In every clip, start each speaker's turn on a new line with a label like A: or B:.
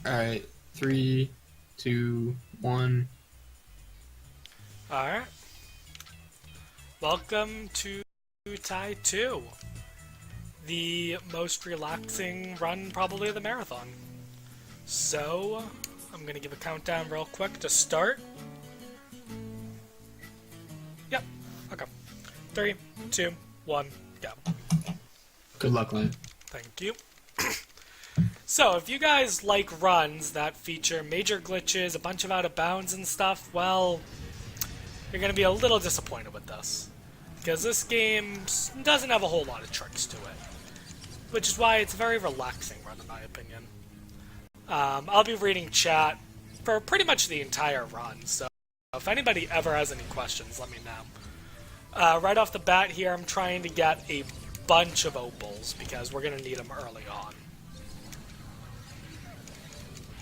A: Alright, 3, 2, 1.
B: Alright. Welcome to Tie 2. The most relaxing run probably of the marathon. So, I'm gonna give a countdown real quick to start. Yep, okay. 3, 2, 1, go.
A: Good luck, Lane.
B: Thank you. So, if you guys like runs that feature major glitches, a bunch of out of bounds and stuff, well, you're going to be a little disappointed with this. Because this game doesn't have a whole lot of tricks to it. Which is why it's a very relaxing run, in my opinion. I'll be reading chat for pretty much the entire run, so if anybody ever has any questions, let me know. Right off the bat here, I'm trying to get a bunch of opals, because we're going to need them early on.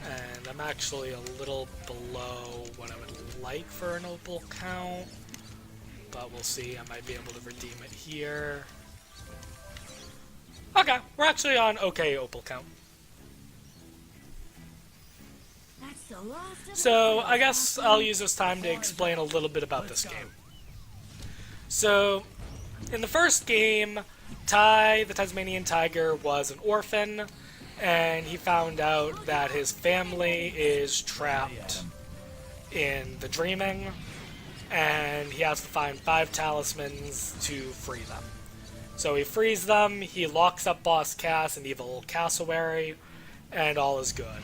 B: And I'm actually a little below what I would like for an opal count, but we'll see. I might be able to redeem it here. Okay, we're actually on okay opal count. So I guess I'll use this time to explain a little bit about this game. So, in the first game, Ty, the Tasmanian tiger, was an orphan, and he found out that his family is trapped in the Dreaming, and he has to find 5 talismans to free them. So he frees them, he locks up Boss Cass in Evil Cassowary, and all is good.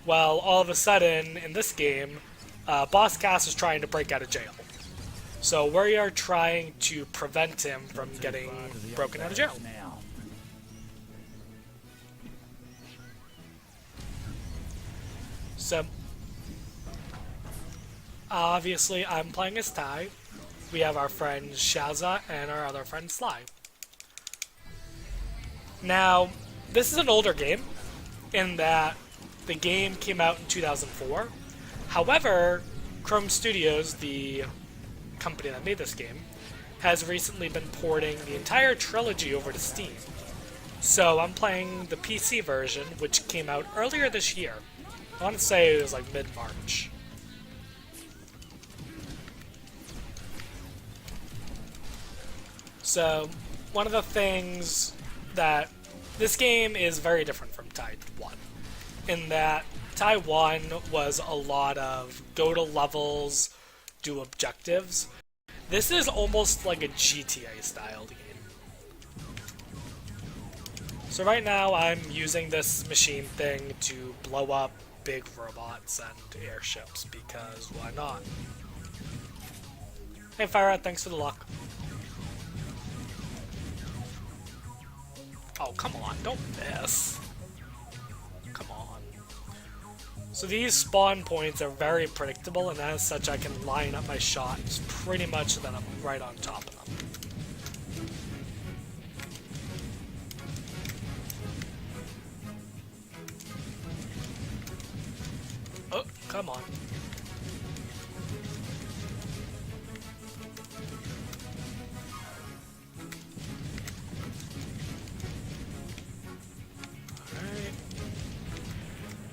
B: Well, all of a sudden, in this game, Boss Cass is trying to break out of jail. So we are trying to prevent him from getting broken out of jail. So, obviously, I'm playing as Ty. We have our friend Shaza and our other friend Sly. Now, this is an older game, in that the game came out in 2004. However, Chrome Studios, the company that made this game, has recently been porting the entire trilogy over to Steam. So I'm playing the PC version, which came out earlier this year. I want to say it was like mid-March. So, one of the things that this game is very different from Tie 1, in that Tie 1 was a lot of go to levels, do objectives. This is almost like a GTA style game. So right now I'm using this machine thing to blow up big robots and airships, because why not? Hey Fire Rat, thanks for the luck. Oh, come on, don't miss. Come on. So these spawn points are very predictable, and as such I can line up my shots pretty much so that I'm right on top of them. Oh, come on.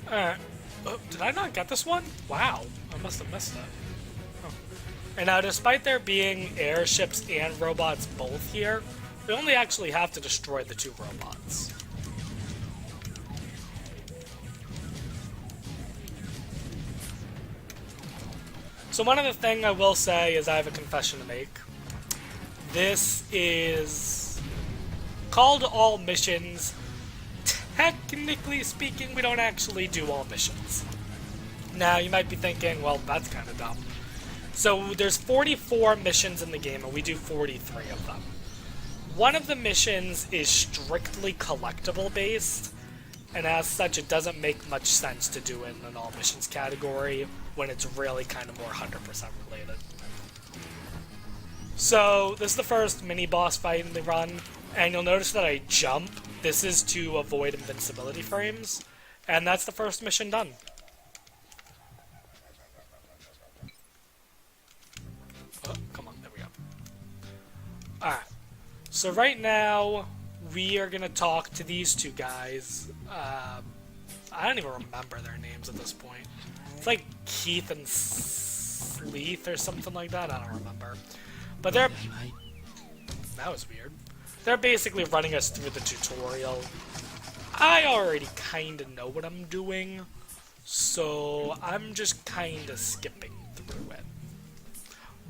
B: Alright. Oh, did I not get this one? Wow. I must have missed it. Oh. And now, despite there being airships and robots both here, we only actually have to destroy the 2 robots. So one other thing I will say is I have a confession to make. This is called all missions. Technically speaking, we don't actually do all missions. Now, you might be thinking, well, that's kind of dumb. So, there's 44 missions in the game, and we do 43 of them. One of the missions is strictly collectible based, and as such, it doesn't make much sense to do in an all missions category when it's really kind of more 100% related. So, this is the first mini-boss fight in the run, and you'll notice that I jump. This is to avoid invincibility frames, and that's the first mission done. Oh, come on, there we go. Alright, so right now, we are going to talk to these 2 guys, I don't even remember their names at this point. It's like Keith and Sleeth or something like that. I don't remember. But they're... That was weird. They're basically running us through the tutorial. I already kind of know what I'm doing, so I'm just kind of skipping through it.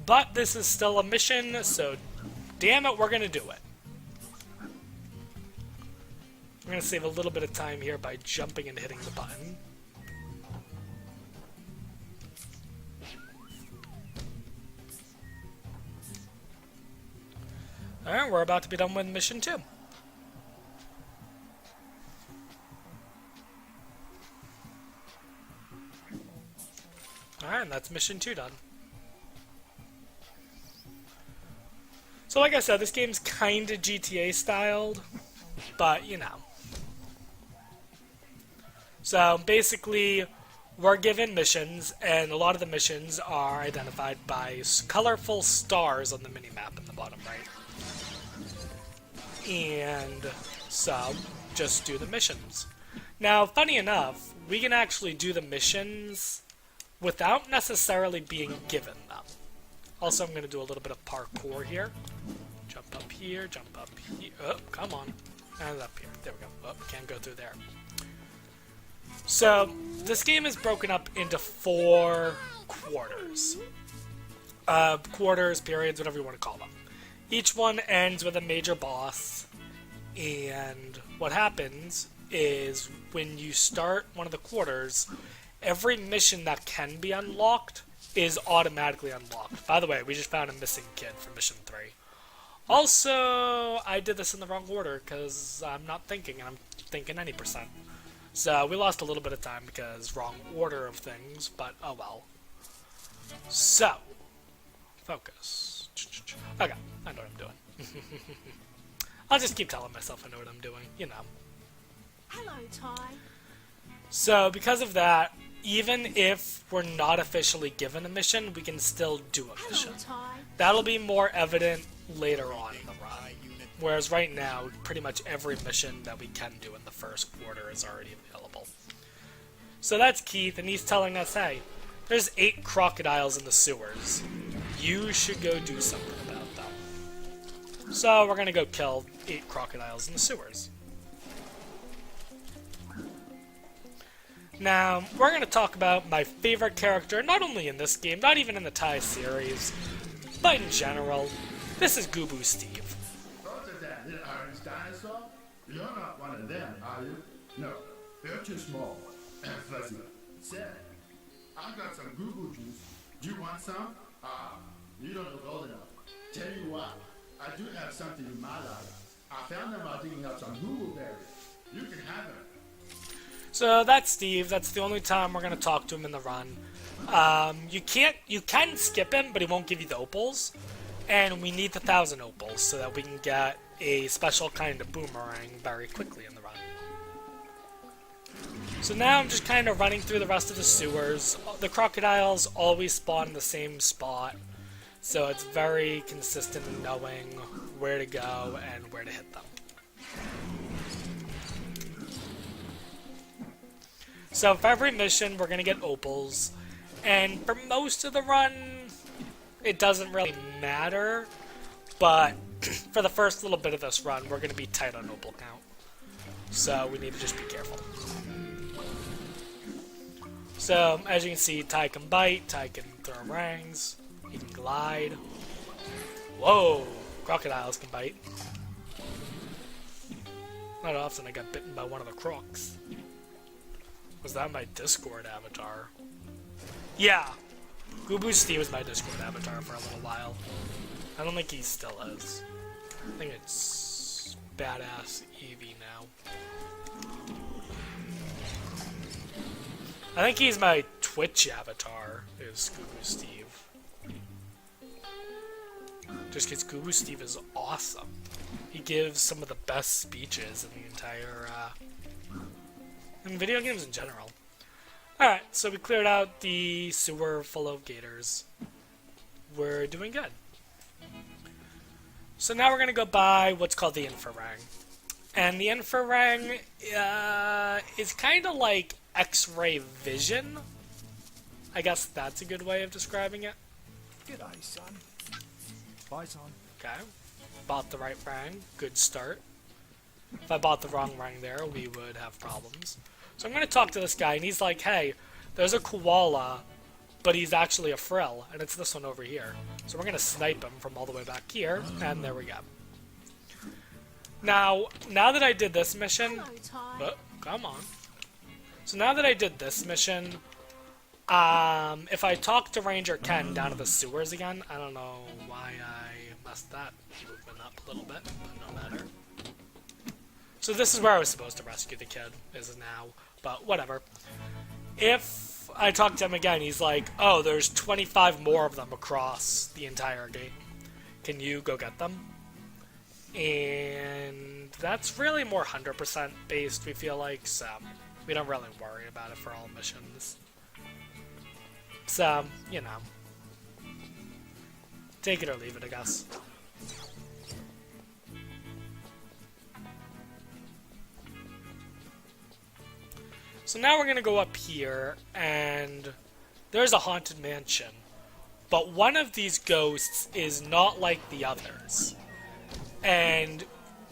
B: But this is still a mission, so damn it, we're going to do it. I'm going to save a little bit of time here by jumping and hitting the button. Alright, we're about to be done with mission 2. Alright, and that's mission 2 done. So like I said, this game's kinda GTA styled, but you know. So basically, we're given missions, and a lot of the missions are identified by colorful stars on the minimap in the bottom right. And so, just do the missions. Now, funny enough, we can actually do the missions without necessarily being given them. Also, I'm going to do a little bit of parkour here. Jump up here, jump up here. Oh, come on. And up here. There we go. Oh, can't go through there. So, this game is broken up into 4 quarters. Quarters, periods, whatever you want to call them. Each one ends with a major boss, and what happens is when you start one of the quarters, every mission that can be unlocked is automatically unlocked. By the way, we just found a missing kid for mission 3. Also, I did this in the wrong order because I'm not thinking, and I'm thinking any percent. So we lost a little bit of time because wrong order of things, but oh well. So, focus. Okay, I know what I'm doing. I'll just keep telling myself I know what I'm doing, you know.
C: Hello, Ty.
B: So, because of that, even if we're not officially given a mission, we can still do a mission.
C: Hello, Ty.
B: That'll be more evident later on in the run. Whereas right now, pretty much every mission that we can do in the first quarter is already available. So that's Keith, and he's telling us, hey, there's 8 crocodiles in the sewers. You should go do something about them. So we're gonna go kill 8 crocodiles in the sewers. Now, we're gonna talk about my favorite character, not only in this game, not even in the Ty series, but in general. This is Goo Boo Steve.
D: That little orange dinosaur? You're not one of them, are you? No, they're too small and fuzzy. Say, I've got some Goo Goo juice. Do you want some? You don't look old enough. Tell you what, I do have something in my life. I found them while digging up some Goo Goo berries. You can have them.
B: So that's Steve. That's the only time we're gonna talk to him in the run. You can skip him, but he won't give you the opals. And we need the 1,000 opals so that we can get a special kind of boomerang very quickly in the run. So now I'm just kind of running through the rest of the sewers. The crocodiles always spawn in the same spot, so it's very consistent in knowing where to go and where to hit them. So for every mission, we're going to get opals, and for most of the run, it doesn't really matter, but for the first little bit of this run, we're going to be tight on opal count. So we need to just be careful. So, as you can see, Ty can bite, Ty can throw rangs, he can glide. Whoa! Crocodiles can bite. Not often I got bitten by one of the crocs. Was that my Discord avatar? Yeah! Goo Boo Steve was my Discord avatar for a little while. I don't think he still is. I think it's Badass Eevee now. I think he's my Twitch avatar, is Goo Boo Steve. Just because Goo Boo Steve is awesome. He gives some of the best speeches in the entire, in video games in general. Alright, so we cleared out the sewer full of gators. We're doing good. So now we're going to go buy what's called the Infrarang. And the infraring is kind of like X-ray vision. I guess that's a good way of describing it.
E: G'day, son. Bye, son.
B: Okay. Bought the right rang. Good start. If I bought the wrong rang there, we would have problems. So I'm going to talk to this guy, and he's like, hey, there's a koala, but he's actually a frill, and it's this one over here. So we're going to snipe him from all the way back here, and there we go. Now that I did this mission...
C: Hello, Ty.
B: Oh, come on. So now that I did this mission, if I talk to Ranger Ken down to the sewers again, I don't know why I messed that movement up a little bit, but no matter. So this is where I was supposed to rescue the kid, is now, but whatever. If I talk to him again, he's like, oh, there's 25 more of them across the entire gate. Can you go get them? And that's really more 100% based, we feel like, so we don't really worry about it for all missions. So, you know. Take it or leave it, I guess. So now we're going to go up here, and there's a haunted mansion. But one of these ghosts is not like the others. And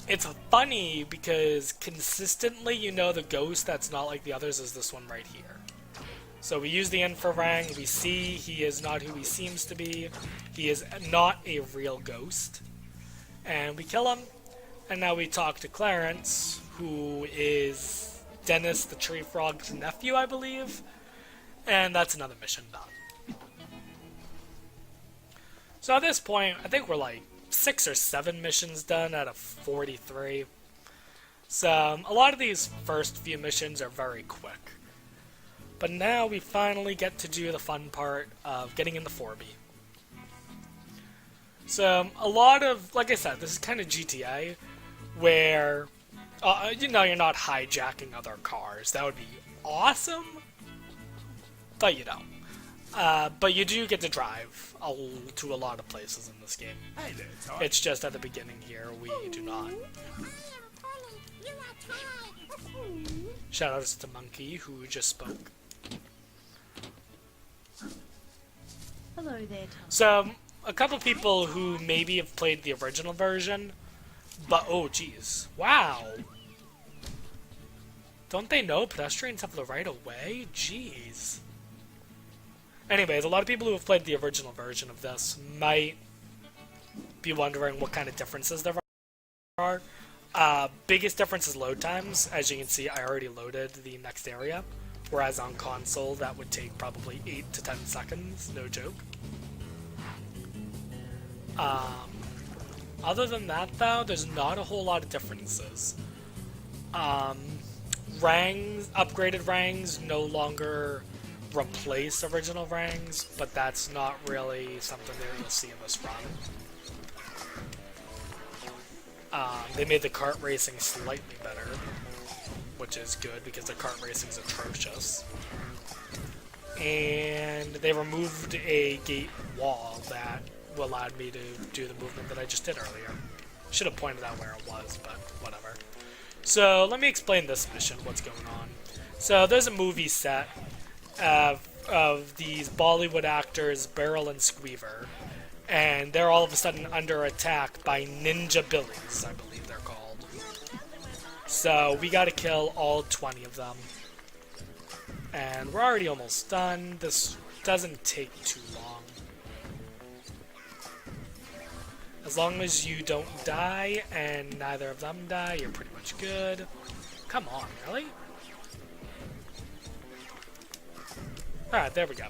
B: it's funny because consistently you know the ghost that's not like the others is this one right here. So we use the infrarang, we see he is not who he seems to be. He is not a real ghost. And we kill him, and now we talk to Clarence, who is Dennis the Tree Frog's nephew, I believe. And that's another mission done. So at this point, I think we're like 6 or 7 missions done out of 43. So a lot of these first few missions are very quick. But now we finally get to do the fun part of getting in the 4B. So a lot of, like I said, this is kind of GTA, where, you know, you're not hijacking other cars. That would be awesome, but you don't. But you do get to drive to a lot of places in this game.
E: Hey there, Ty.
B: It's just at the beginning here we do not. Shoutouts to Monkey, who just spoke.
C: Hello there, Ty.
B: So, a couple people who maybe have played the original version, but oh geez, wow. Don't they know pedestrians have the right of way? Jeez. Anyways, a lot of people who have played the original version of this might be wondering what kind of differences there are. Biggest difference is load times. As you can see, I already loaded the next area, whereas on console that would take probably 8 to 10 seconds, no joke. Other than that, though, there's not a whole lot of differences. Rangs, upgraded rangs no longer replace original rangs, but that's not really something that you'll see in this run. They made the kart racing slightly better, which is good because the kart racing is atrocious. And they removed a gate wall that allowed me to do the movement that I just did earlier. Should have pointed out where it was, but whatever. So let me explain this mission, what's going on. So there's a movie set of these Bollywood actors, Beryl and Squeever, and they're all of a sudden under attack by Ninja Billies, I believe they're called. So we gotta kill all 20 of them. And we're already almost done. This doesn't take too long. As long as you don't die and neither of them die, you're pretty much good. Come on, really? Alright, there we go.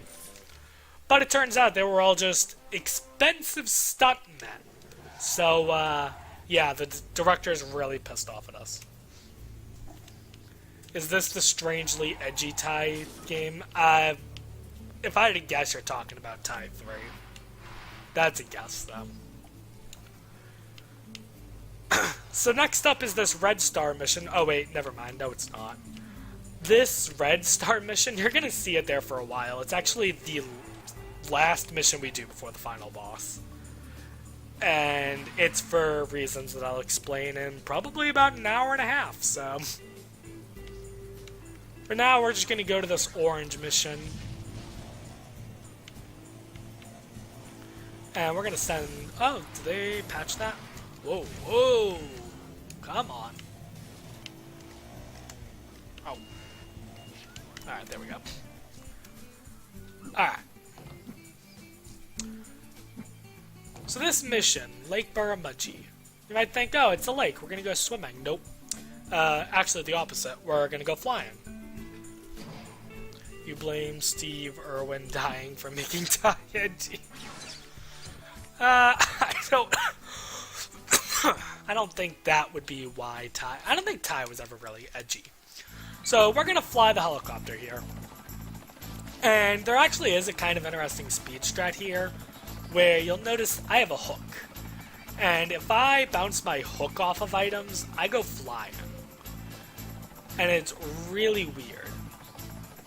B: But it turns out they were all just expensive stuntmen. So, yeah, the director's really pissed off at us. Is this the strangely edgy Ty game? If I had to guess, you're talking about Ty 3. That's a guess, though. So next up is this Red Star mission. Oh wait, never mind. No, it's not. This Red Star mission, you're gonna see it there for a while. It's actually the last mission we do before the final boss. And it's for reasons that I'll explain in probably about an hour and a half, so... For now, we're just gonna go to this orange mission. And we're gonna send... Oh, did they patch that? Whoa, whoa! Come on. Oh. Alright, there we go. Alright. So this mission, Lake Burramudgee. You might think, oh, it's a lake, we're gonna go swimming. Nope. Actually the opposite. We're gonna go flying. You blame Steve Irwin dying for making Ty edgy. I don't... I don't think that would be why Ty... I don't think Ty was ever really edgy. So we're gonna fly the helicopter here. And there actually is a kind of interesting speed strat here, where you'll notice I have a hook. And if I bounce my hook off of items, I go flying. And it's really weird.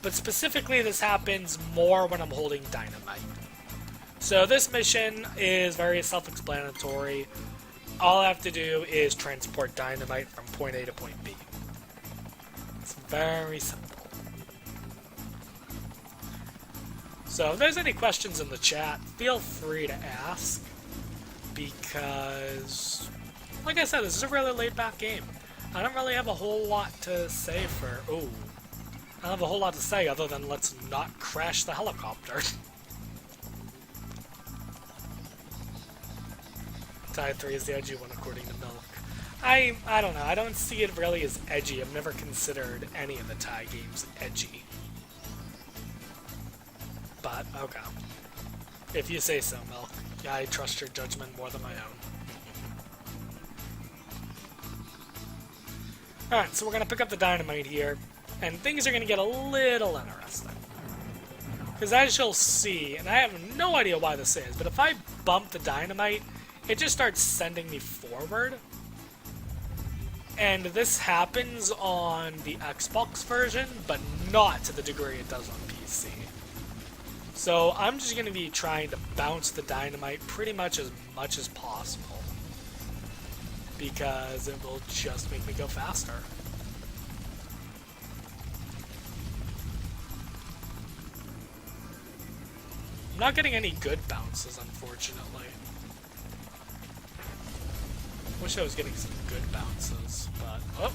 B: But specifically this happens more when I'm holding dynamite. So this mission is very self-explanatory. All I have to do is transport dynamite from point A to point B. It's very simple. So if there's any questions in the chat, feel free to ask, because, like I said, this is a really laid-back game. I don't really have a whole lot to say for... Ooh. I don't have a whole lot to say other than let's not crash the helicopter. Tie 3 is the edgy one according to Milk. I don't know, I don't see it really as edgy. I've never considered any of the Tie games edgy. But, okay. If you say so, Milk. Yeah, I trust your judgment more than my own. Alright, so we're gonna pick up the dynamite here, and things are gonna get a little interesting. Because as you'll see, and I have no idea why this is, but if I bump the dynamite, it just starts sending me forward. And this happens on the Xbox version, but not to the degree it does on PC. So I'm just going to be trying to bounce the dynamite pretty much as possible, because it will just make me go faster. I'm not getting any good bounces, unfortunately. Wish I was getting some good bounces, but... Oh!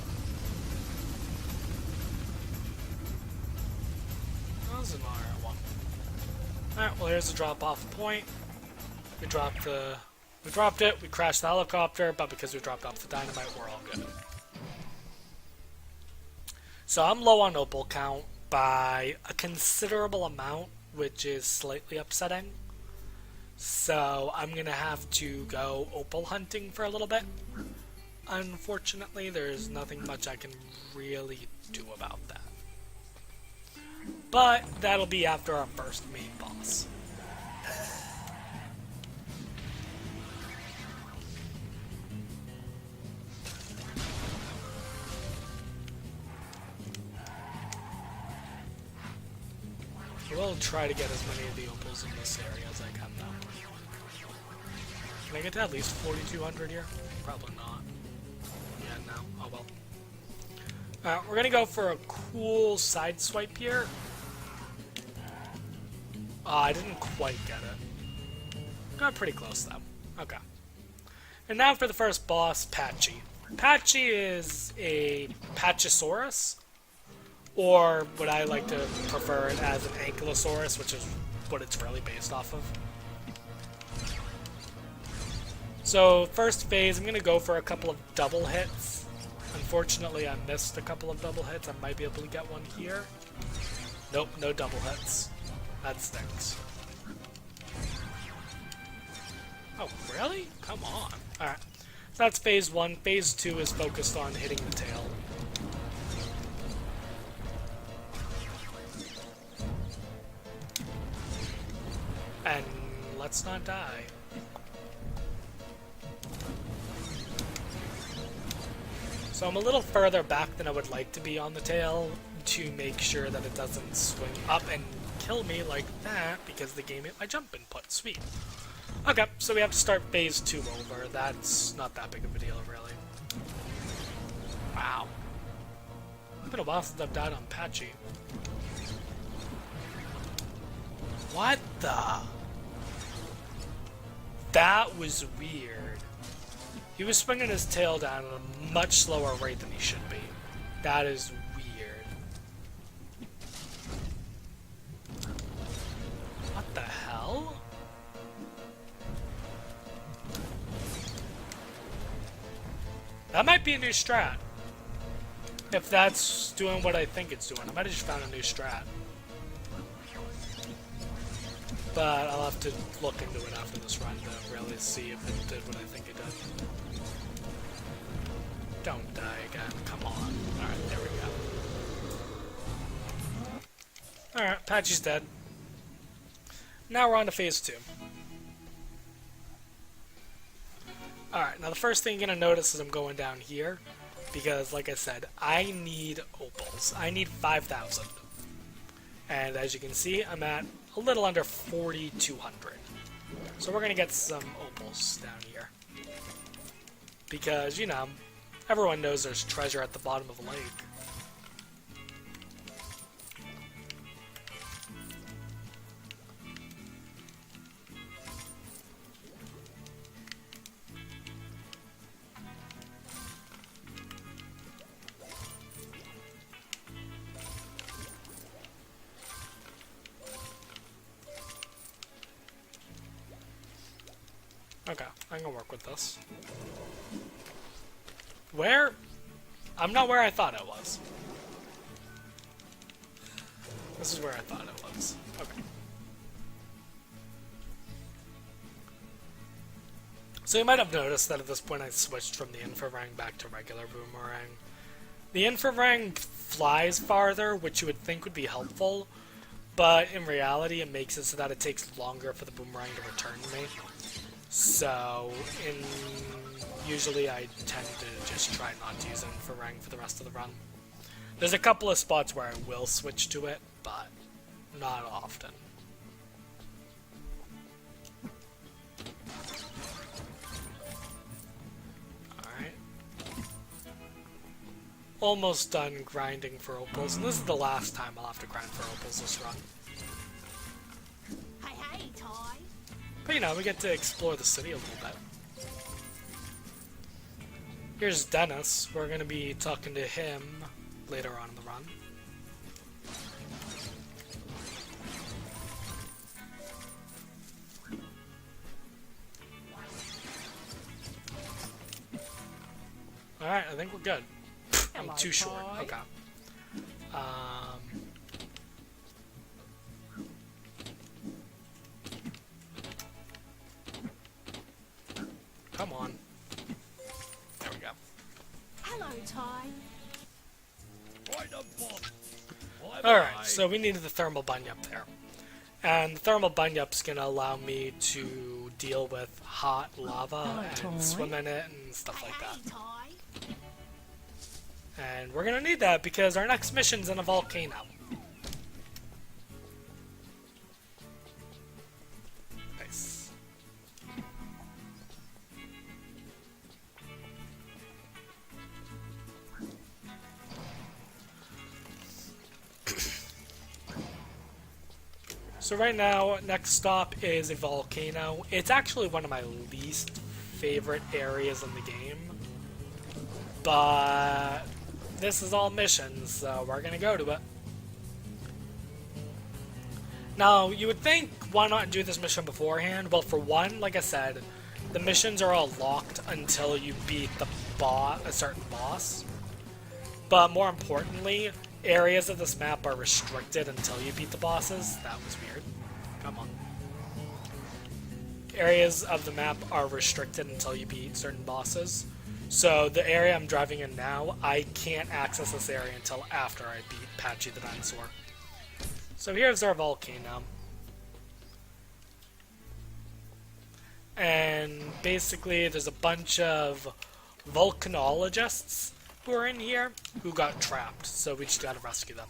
B: That was an alright one. Alright, well here's the drop-off point. We dropped it, we crashed the helicopter, but because we dropped off the dynamite, we're all good. So I'm low on opal count by a considerable amount, which is slightly upsetting. So I'm gonna have to go opal hunting for a little bit. Unfortunately, there's nothing much I can really do about that. But that'll be after our first main boss. We'll try to get as many of the opals in this area as I can, though. Can I get to at least 4,200 here? Probably not. Yeah, no. Oh well. Alright, we're gonna go for a cool side swipe here. I didn't quite get it. Got pretty close, though. Okay. And now for the first boss, Pachi. Pachi is a Pachysaurus, or what I like to prefer it as an Ankylosaurus, which is what it's really based off of. So, first phase, I'm going to go for a couple of double hits. Unfortunately, I missed a couple of double hits. I might be able to get one here. Nope, no double hits. That stinks. Oh, really? Come on. Alright. So that's phase 1. Phase 2 is focused on hitting the tail. And let's not die. So I'm a little further back than I would like to be on the tail to make sure that it doesn't swing up and kill me like that because the game hit my jump input. Sweet. Okay, so we have to start phase 2 over. That's not that big of a deal, really. Wow. It's been a while since I've died on Pachi. What the? That was weird. He was swinging his tail down at a much slower rate than he should be. That is weird. What the hell? That might be a new strat. If that's doing what I think it's doing. I might have just found a new strat. But I'll have to look into it after this run to really see if it did what I think it did. Don't die again. Come on. Alright, there we go. Alright, Pachi's dead. Now we're on to phase 2. Alright, now the first thing you're going to notice is I'm going down here. Because, like I said, I need opals. I need 5,000. And as you can see, I'm at a little under 4,200. So we're going to get some opals down here. Because, you know, everyone knows there's treasure at the bottom of a lake. Okay, I'm gonna work with this. Where? I'm not where I thought I was. This is where I thought it was. Okay. So you might have noticed that at this point I switched from the infraring back to regular boomerang. The infraring flies farther, which you would think would be helpful, but in reality it makes it so that it takes longer for the boomerang to return to me. So, usually I tend to just try not to use infraring for the rest of the run. There's a couple of spots where I will switch to it, but not often. Alright. Almost done grinding for opals, and this is the last time I'll have to grind for opals this run.
C: Hey, Ty.
B: But you know, we get to explore the city a little bit. Here's Dennis. We're going to be talking to him later on in the run. Alright, I think we're good. I'm too short. Okay. Come on. There we go.
C: Hello, Ty.
B: Alright, so we needed the thermal bunyip there. And the thermal bunyip's gonna allow me to deal with hot lava and swim in it and stuff like that.
C: Hey, Ty.
B: And we're gonna need that because our next mission's in a volcano. Nice. So right now, next stop is a volcano. It's actually one of my least favorite areas in the game. But this is all missions, so we're gonna go to it. Now, you would think, why not do this mission beforehand? Well, for one, like I said, the missions are all locked until you beat a certain boss. But more importantly, areas of this map are restricted until you beat the bosses. That was weird. Come on. Areas of the map are restricted until you beat certain bosses. So the area I'm driving in now, I can't access this area until after I beat Pachi the dinosaur. So here's our volcano. And basically there's a bunch of volcanologists who are in here who got trapped, so we just gotta rescue them.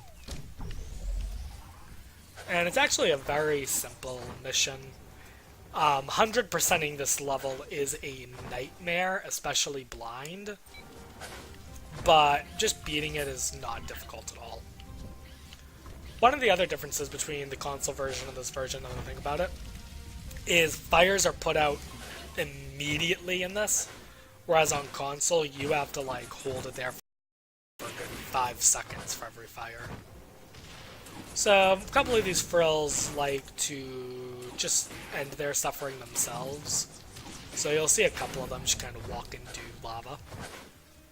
B: And it's actually a very simple mission. 100%ing this level is a nightmare, especially blind, but just beating it is not difficult at all. One of the other differences between the console version and this version, now that I think about it, is fires are put out immediately in this, whereas on console you have to like hold it there for a good 5 seconds for every fire. So a couple of these frills like to just end their suffering themselves. So you'll see a couple of them just kind of walk into lava.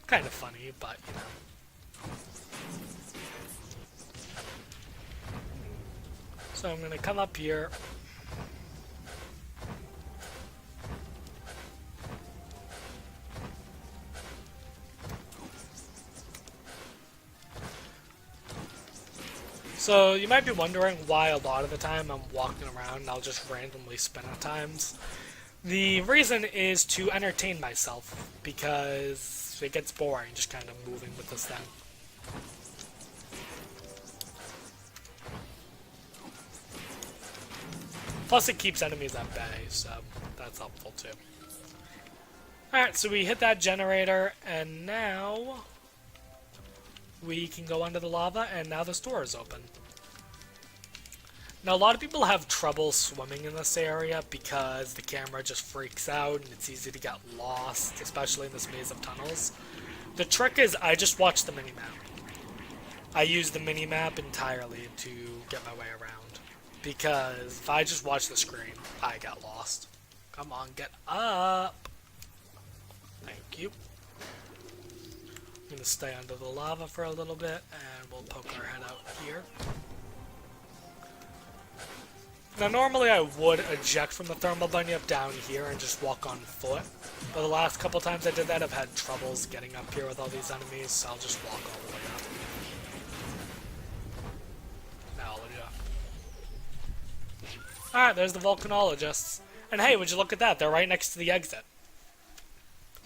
B: Kind of funny, but you know. So I'm going to come up here. So you might be wondering why a lot of the time I'm walking around and I'll just randomly spin at times. The reason is to entertain myself, because it gets boring just kind of moving with this thing. Plus it keeps enemies at bay, so that's helpful too. Alright, so we hit that generator, and now we can go under the lava, and now this door is open. Now, a lot of people have trouble swimming in this area because the camera just freaks out and it's easy to get lost, especially in this maze of tunnels. The trick is I just watch the minimap. I use the minimap entirely to get my way around, because if I just watch the screen, I get lost. Come on, get up! Thank you. I'm going to stay under the lava for a little bit, and we'll poke our head out here. Now, normally I would eject from the thermal bunyip down here and just walk on foot, but the last couple times I did that, I've had troubles getting up here with all these enemies, so I'll just walk all the way up. Now I'll eject. Alright, there's the volcanologists. And hey, would you look at that, they're right next to the exit.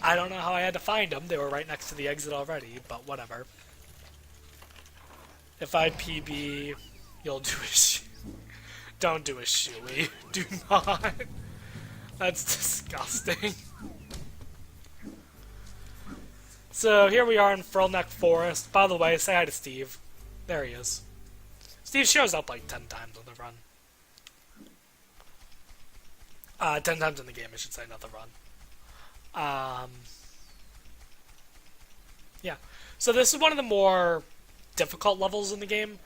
B: I don't know how I had to find them, they were right next to the exit already, but whatever. If I PB, you'll do a shoe. Don't do a shoey. Do not. That's disgusting. So here we are in Frillneck Forest. By the way, say hi to Steve. There he is. Steve shows up like 10 times on the run. 10 times in the game, I should say, not the run. Yeah. So this is one of the more difficult levels in the game,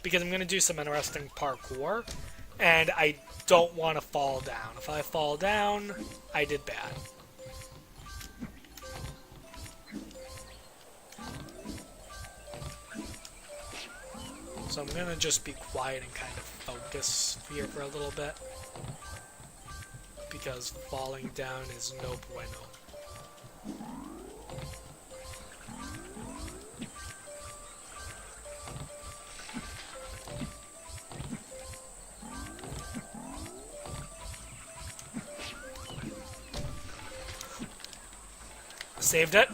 B: because I'm going to do some interesting parkour, and I don't want to fall down. If I fall down, I did bad. So I'm going to just be quiet and kind of focus here for a little bit, because falling down is no bueno. Saved it.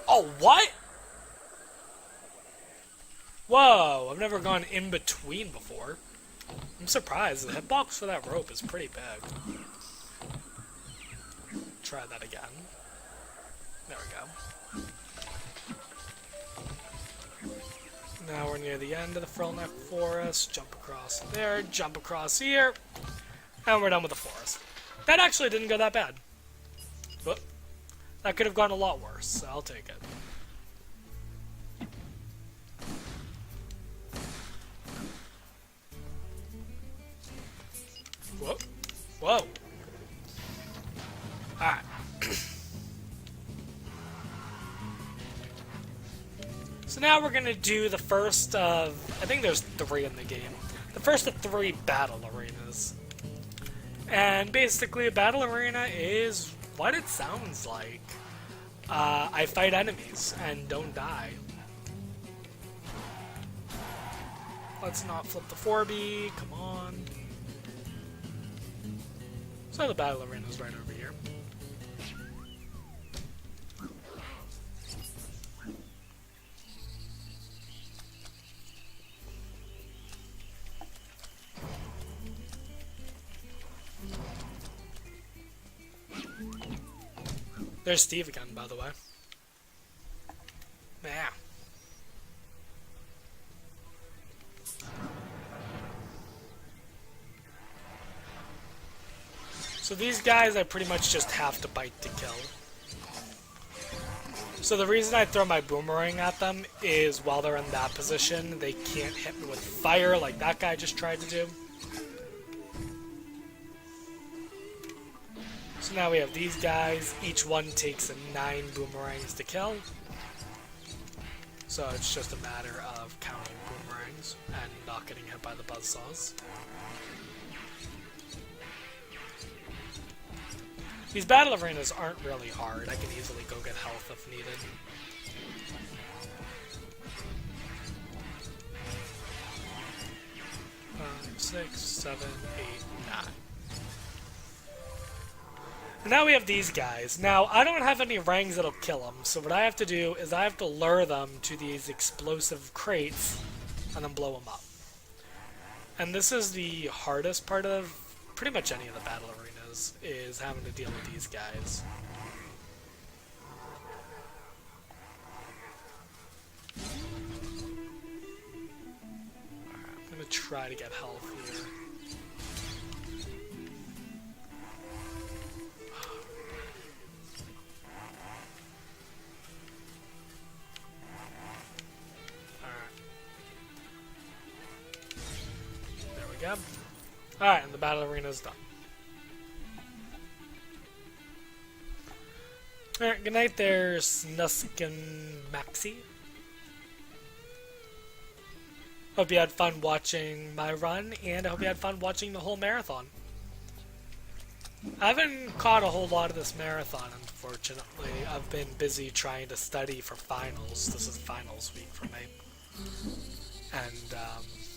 B: Oh, what? Whoa, I've never gone in between before. I'm surprised. The hitbox for that rope is pretty big. Try that again. There we go. Now we're near the end of the Frillneck Forest. Jump across there, jump across here, and we're done with the forest. That actually didn't go that bad. But that could have gone a lot worse, so I'll take it. Whoa. Whoa. Alright. So now we're going to do the first of, I think there's 3 in the game, the first of 3 battle arenas. And basically a battle arena is what it sounds like. I fight enemies and don't die. Let's not flip the 4B, come on. So the battle arena is right over here. There's Steve again, by the way. Yeah. So these guys I pretty much just have to bite to kill. So the reason I throw my boomerang at them is while they're in that position, they can't hit me with fire like that guy just tried to do. So now we have these guys. Each one takes 9 boomerangs to kill. So it's just a matter of counting boomerangs and not getting hit by the buzzsaws. These battle arenas aren't really hard. I can easily go get health if needed. Five, 6, 7, 8, 9. And now we have these guys. Now, I don't have any rangs that'll kill them, so what I have to do is I have to lure them to these explosive crates and then blow them up. And this is the hardest part of pretty much any of the battle arenas, is having to deal with these guys. Alright, I'm gonna try to get health here. There we go. Alright, and the battle arena is done. Alright, good night there, Snuskin Maxi. Hope you had fun watching my run, and I hope you had fun watching the whole marathon. I haven't caught a whole lot of this marathon, unfortunately. I've been busy trying to study for finals. This is finals week for me. And,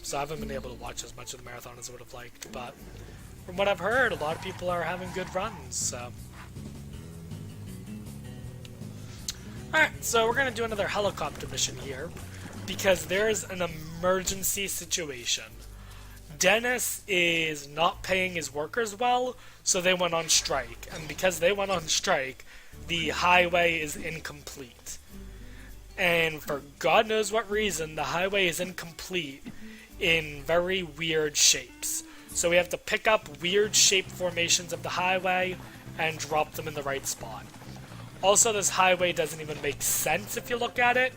B: so I haven't been able to watch as much of the marathon as I would have liked, but from what I've heard, a lot of people are having good runs, so. Alright, so we're going to do another helicopter mission here, because there's an emergency situation. Dennis is not paying his workers well, so they went on strike, and because they went on strike, the highway is incomplete. And for God knows what reason, the highway is incomplete in very weird shapes. So we have to pick up weird shaped formations of the highway and drop them in the right spot. Also, this highway doesn't even make sense if you look at it.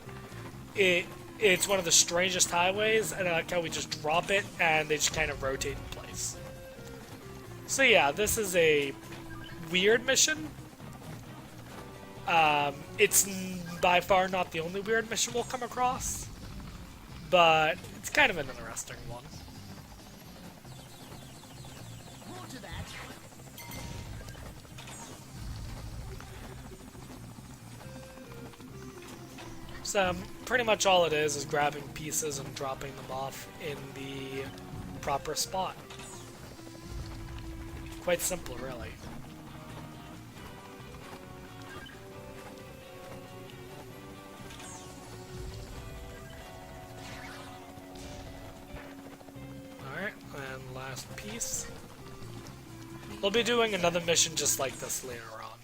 B: It's one of the strangest highways, and I like how we just drop it and they just kind of rotate in place. So yeah, this is a weird mission. It's by far not the only weird mission we'll come across, but it's kind of an interesting one.
C: Roger that.
B: So pretty much all it is grabbing pieces and dropping them off in the proper spot. Quite simple, really. Alright, and last piece. We'll be doing another mission just like this later on.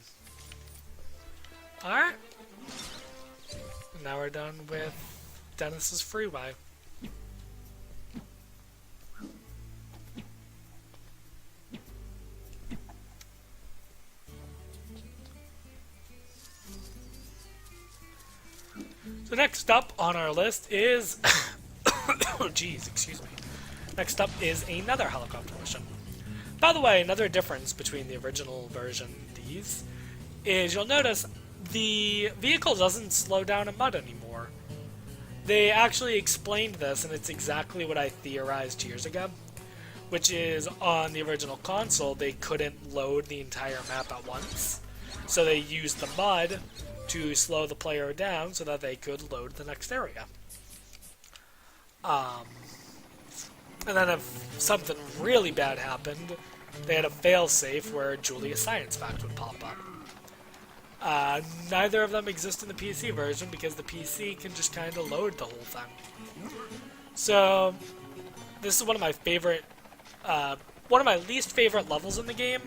B: Alright. Now we're done with Dennis's freeway. So next up on our list is oh geez, excuse me. Next up is another helicopter mission. By the way, another difference between the original version and these is you'll notice the vehicle doesn't slow down in mud anymore. They actually explained this, and it's exactly what I theorized years ago, which is on the original console they couldn't load the entire map at once, so they used the mud to slow the player down so that they could load the next area. And then if something really bad happened, they had a failsafe where Julia's Science Fact would pop up. Neither of them exist in the PC version because the PC can just kind of load the whole thing. So, this is one of my least favorite levels in the game,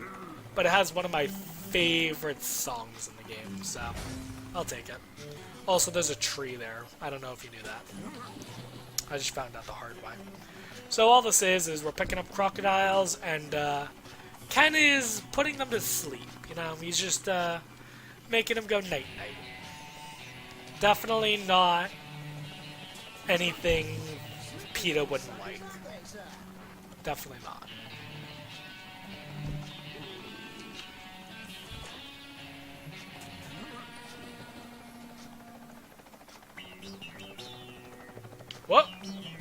B: but it has one of my favorite songs in the game. game, so I'll take it. Also, there's a tree there. I don't know if you knew that. I just found out the hard way. So all this is we're picking up crocodiles, and Ken is putting them to sleep. You know, he's just making them go night-night. Definitely not anything PETA wouldn't like. Definitely not. Whoop!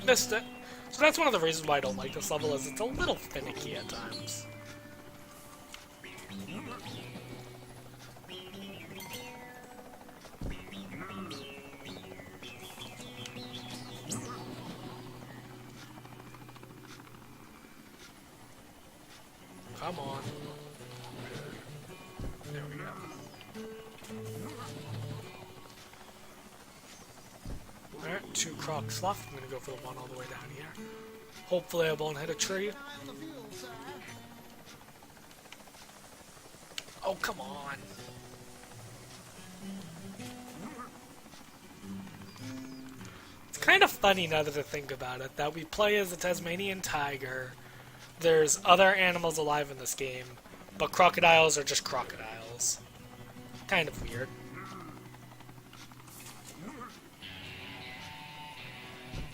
B: Missed it. So that's one of the reasons why I don't like this level, is it's a little finicky at times. Come on. There we go. Alright, 2 crocs left. I'm gonna go for the one all the way down here. Hopefully I won't hit a tree. Oh, come on. It's kind of funny now that I think about it, that we play as a Tasmanian tiger. There's other animals alive in this game, but crocodiles are just crocodiles. Kind of weird.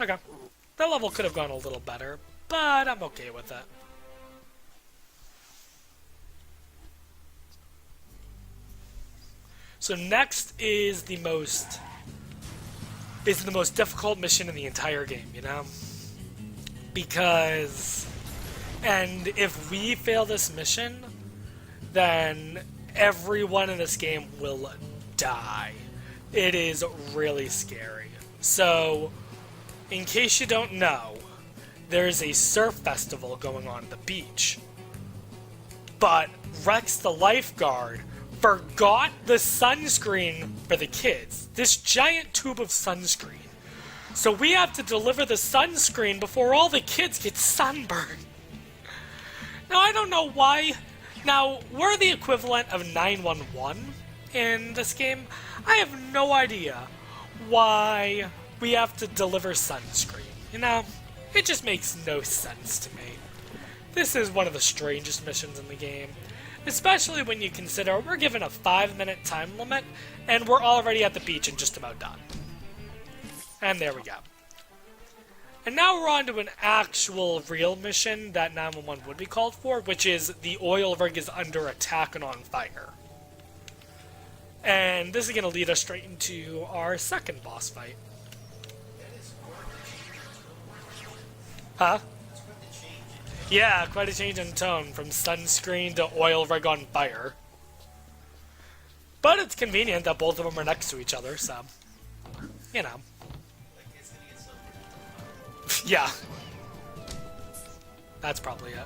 B: Okay. That level could have gone a little better, but I'm okay with it. So next is the most difficult mission in the entire game, you know? Because, and if we fail this mission, then everyone in this game will die. It is really scary. So, in case you don't know, there's a surf festival going on at the beach. But Rex the lifeguard forgot the sunscreen for the kids. This giant tube of sunscreen. So we have to deliver the sunscreen before all the kids get sunburned. Now, I don't know why. Now, we're the equivalent of 911 in this game. I have no idea why we have to deliver sunscreen. You know, it just makes no sense to me. This is one of the strangest missions in the game. Especially when you consider we're given a 5-minute time limit, and we're already at the beach and just about done. And there we go. And now we're on to an actual real mission that 911 would be called for, which is the oil rig is under attack and on fire. And this is going to lead us straight into our second boss fight. Huh? Yeah, quite a change in tone from sunscreen to oil rig on fire. But it's convenient that both of them are next to each other, so, you know. Yeah. That's probably it.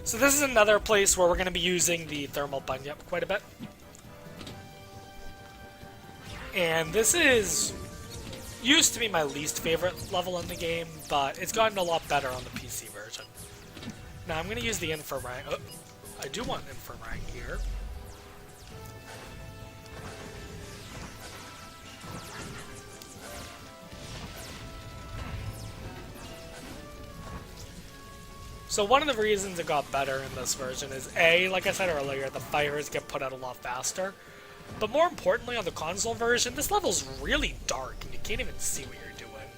B: So this is another place where we're going to be using the thermal bunyip quite a bit. And this used to be my least favorite level in the game, but it's gotten a lot better on the PC version. Now I'm going to use the infrarank. Oh, I do want infrarank here. So one of the reasons it got better in this version is A, like I said earlier, the fires get put out a lot faster. But more importantly, on the console version, this level's really dark and you can't even see what you're doing.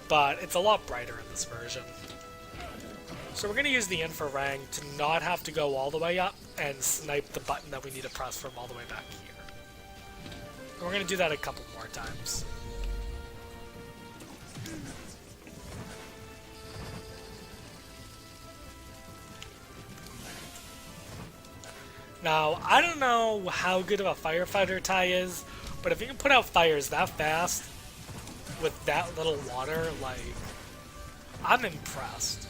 B: But it's a lot brighter in this version. So we're going to use the infrarank to not have to go all the way up and snipe the button that we need to press from all the way back here. And we're going to do that a couple more times. Now, I don't know how good of a firefighter Ty is, but if you can put out fires that fast with that little water, like, I'm impressed.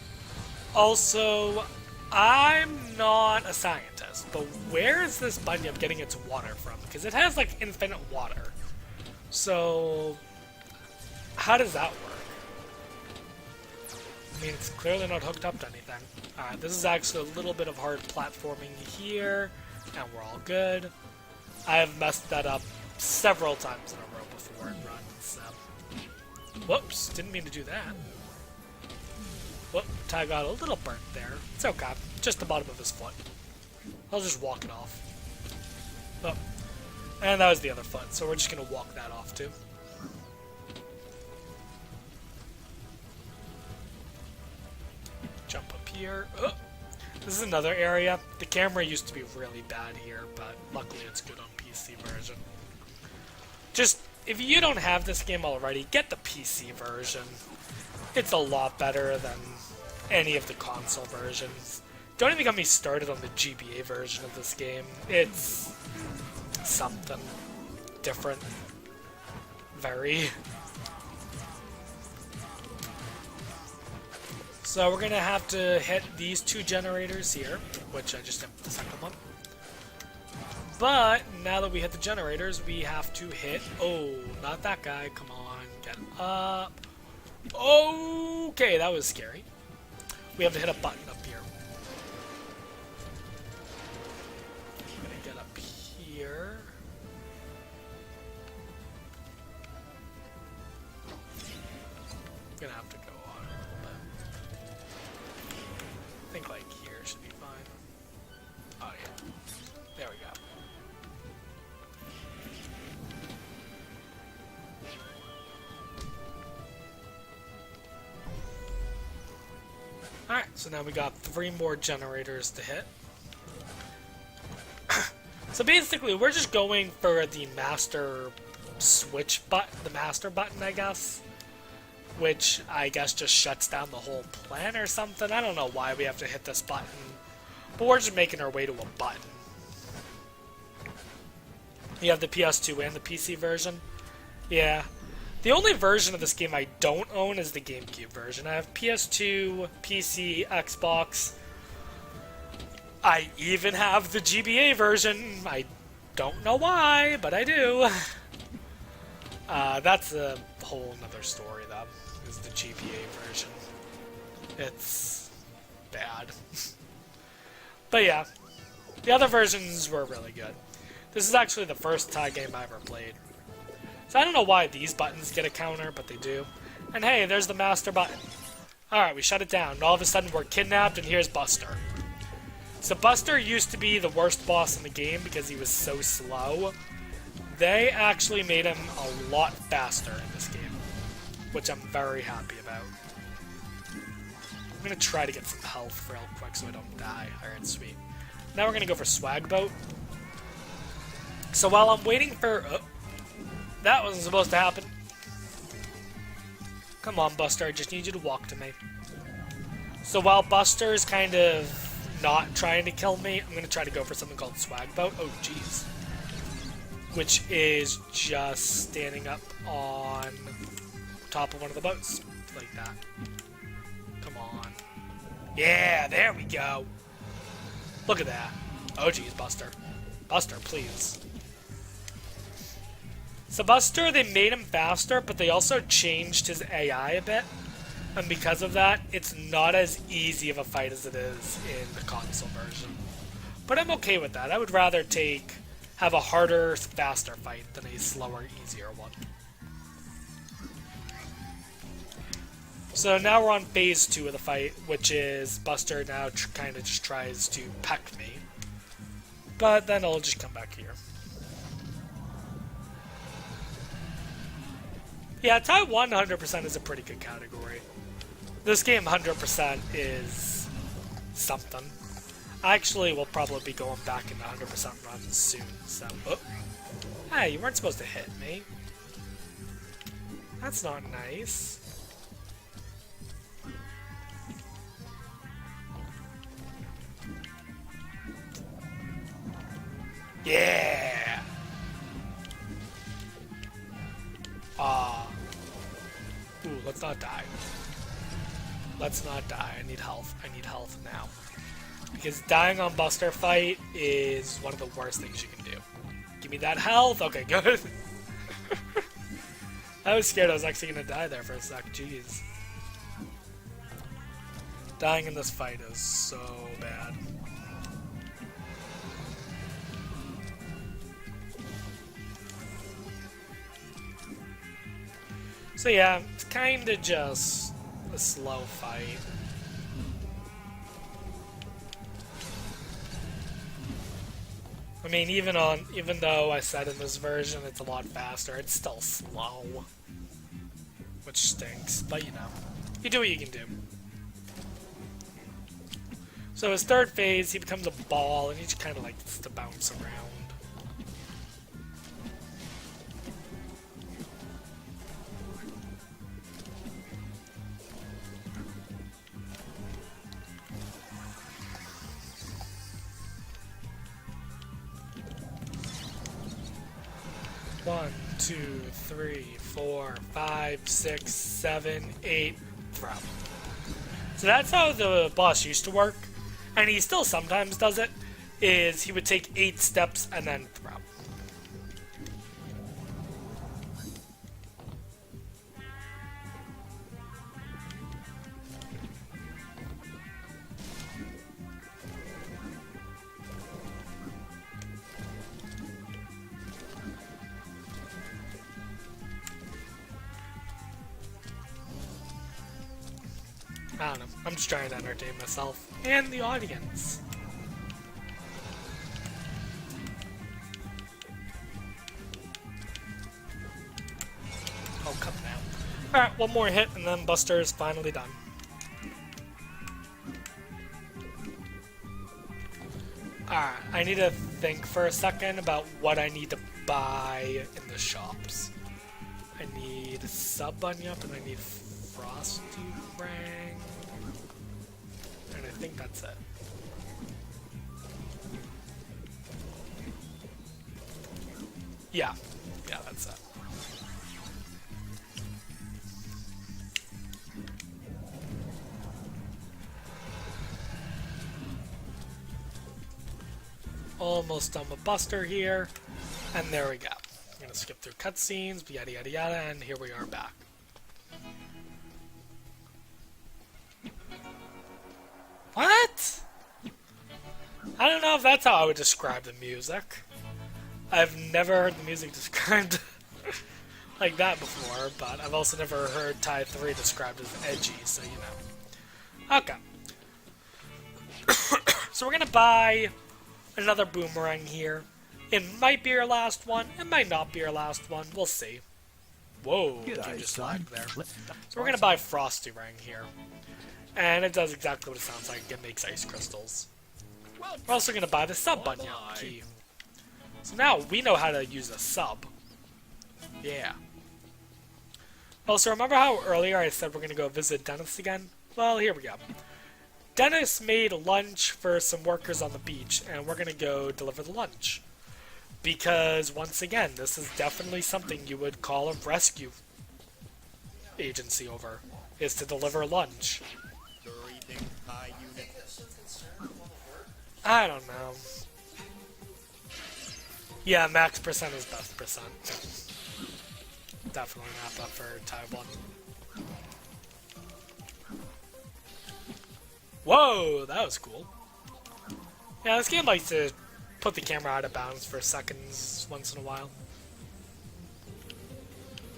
B: Also, I'm not a scientist, but where is this bunyip getting its water from? Because it has, like, infinite water. So, how does that work? I mean, it's clearly not hooked up to anything. Alright, this is actually a little bit of hard platforming here, and we're all good. I have messed that up several times in a row before in runs, so... Whoops, didn't mean to do that. Whoop, Ty got a little burnt there. It's okay, just the bottom of his foot. I'll just walk it off. Oh, and that was the other foot, so we're just gonna walk that off too. Jump up here. Oh. This is another area. The camera used to be really bad here, but luckily it's good on PC version. Just, if you don't have this game already, get the PC version. It's a lot better than any of the console versions. Don't even get me started on the GBA version of this game. It's something different. Very. So we're gonna have to hit these two generators here, which I just hit the second one. But now that we hit the generators, we have to hit... Oh, not that guy. Come on, get up. Okay, that was scary. We have to hit a button up here. I'm gonna get up here. I'm gonna have to go on a little bit. I think like here should be fine. Oh yeah. There we go. Alright, so now we got 3 more generators to hit. So basically, we're just going for the master switch button, the master button, I guess. Which, I guess, just shuts down the whole plan or something. I don't know why we have to hit this button. But we're just making our way to a button. You have the PS2 and the PC version. Yeah. The only version of this game I don't own is the GameCube version. I have PS2, PC, Xbox. I even have the GBA version. I don't know why, but I do. That's a whole nother story, though, is the GBA version. It's bad. But yeah, the other versions were really good. This is actually the first Thai game I ever played. So I don't know why these buttons get a counter, but they do. And hey, there's the master button. Alright, we shut it down. All of a sudden we're kidnapped, and here's Buster. So Buster used to be the worst boss in the game because he was so slow. They actually made him a lot faster in this game, which I'm very happy about. I'm going to try to get some health real quick so I don't die. Alright, sweet. Now we're going to go for Swag Boat. So while I'm waiting for... Oh, that wasn't supposed to happen. Come on, Buster, I just need you to walk to me. So while Buster's kind of not trying to kill me, I'm going to try to go for something called Swag Boat. Oh, jeez. Which is just standing up on top of one of the boats. Like that. Come on. Yeah, there we go. Look at that. Oh, jeez, Buster. Buster, please. So Buster, they made him faster, but they also changed his AI a bit. And because of that, it's not as easy of a fight as it is in the console version. But I'm okay with that. I would rather have a harder, faster fight than a slower, easier one. So now we're on phase 2 of the fight, which is Buster now kind of just tries to peck me. But then I'll just come back here. Yeah, Thai 100% is a pretty good category. This game 100% is something. Actually, we'll probably be going back into 100% runs soon, so... Oh. Hey, you weren't supposed to hit me. That's not nice. Yeah! Ooh, let's not die. Let's not die. I need health. I need health now. Because dying on Buster fight is one of the worst things you can do. Give me that health! Okay, good. I was scared I was actually going to die there for a sec. Jeez. Dying in this fight is so bad. So yeah, it's kinda just a slow fight. I mean, even though I said in this version it's a lot faster, it's still slow. Which stinks, but you know. You do what you can do. So his third phase, he becomes a ball, and he just kind of likes to bounce around. One, 2, 3, 4, 5, 6, 7, 8, throw. So that's how the boss used to work, and he still sometimes does it, is he would take 8 steps and then throw. I don't know. I'm just trying to entertain myself and the audience. Oh, come now. Alright, one more hit and then Buster is finally done. Alright, I need to think for a second about what I need to buy in the shops. I need a sub bunyip and I need frosty rang. And I think that's it. Yeah, that's it. Almost done with Buster here, and there we go. I'm gonna skip through cutscenes, yada yada yada, and here we are back. What? I don't know if that's how I would describe the music. I've never heard the music described like that before, but I've also never heard Tai 3 described as edgy, so you know. Okay. So we're gonna buy another boomerang here. It might be our last one, it might not be our last one, we'll see. Whoa, you just lagged there. So we're gonna buy Frosty Ring here. And it does exactly what it sounds like, it makes ice crystals. We're also gonna buy the sub bunyip key. So now we know how to use a sub. Yeah. Also, remember how earlier I said we're gonna go visit Dennis again? Well, here we go. Dennis made lunch for some workers on the beach, and we're gonna go deliver the lunch. Because, once again, this is definitely something you would call a rescue agency over, is to deliver lunch. I don't know. Yeah, max percent is best percent. Definitely not that for Taiwan. Whoa, that was cool. Yeah, this game likes to put the camera out of bounds for seconds once in a while.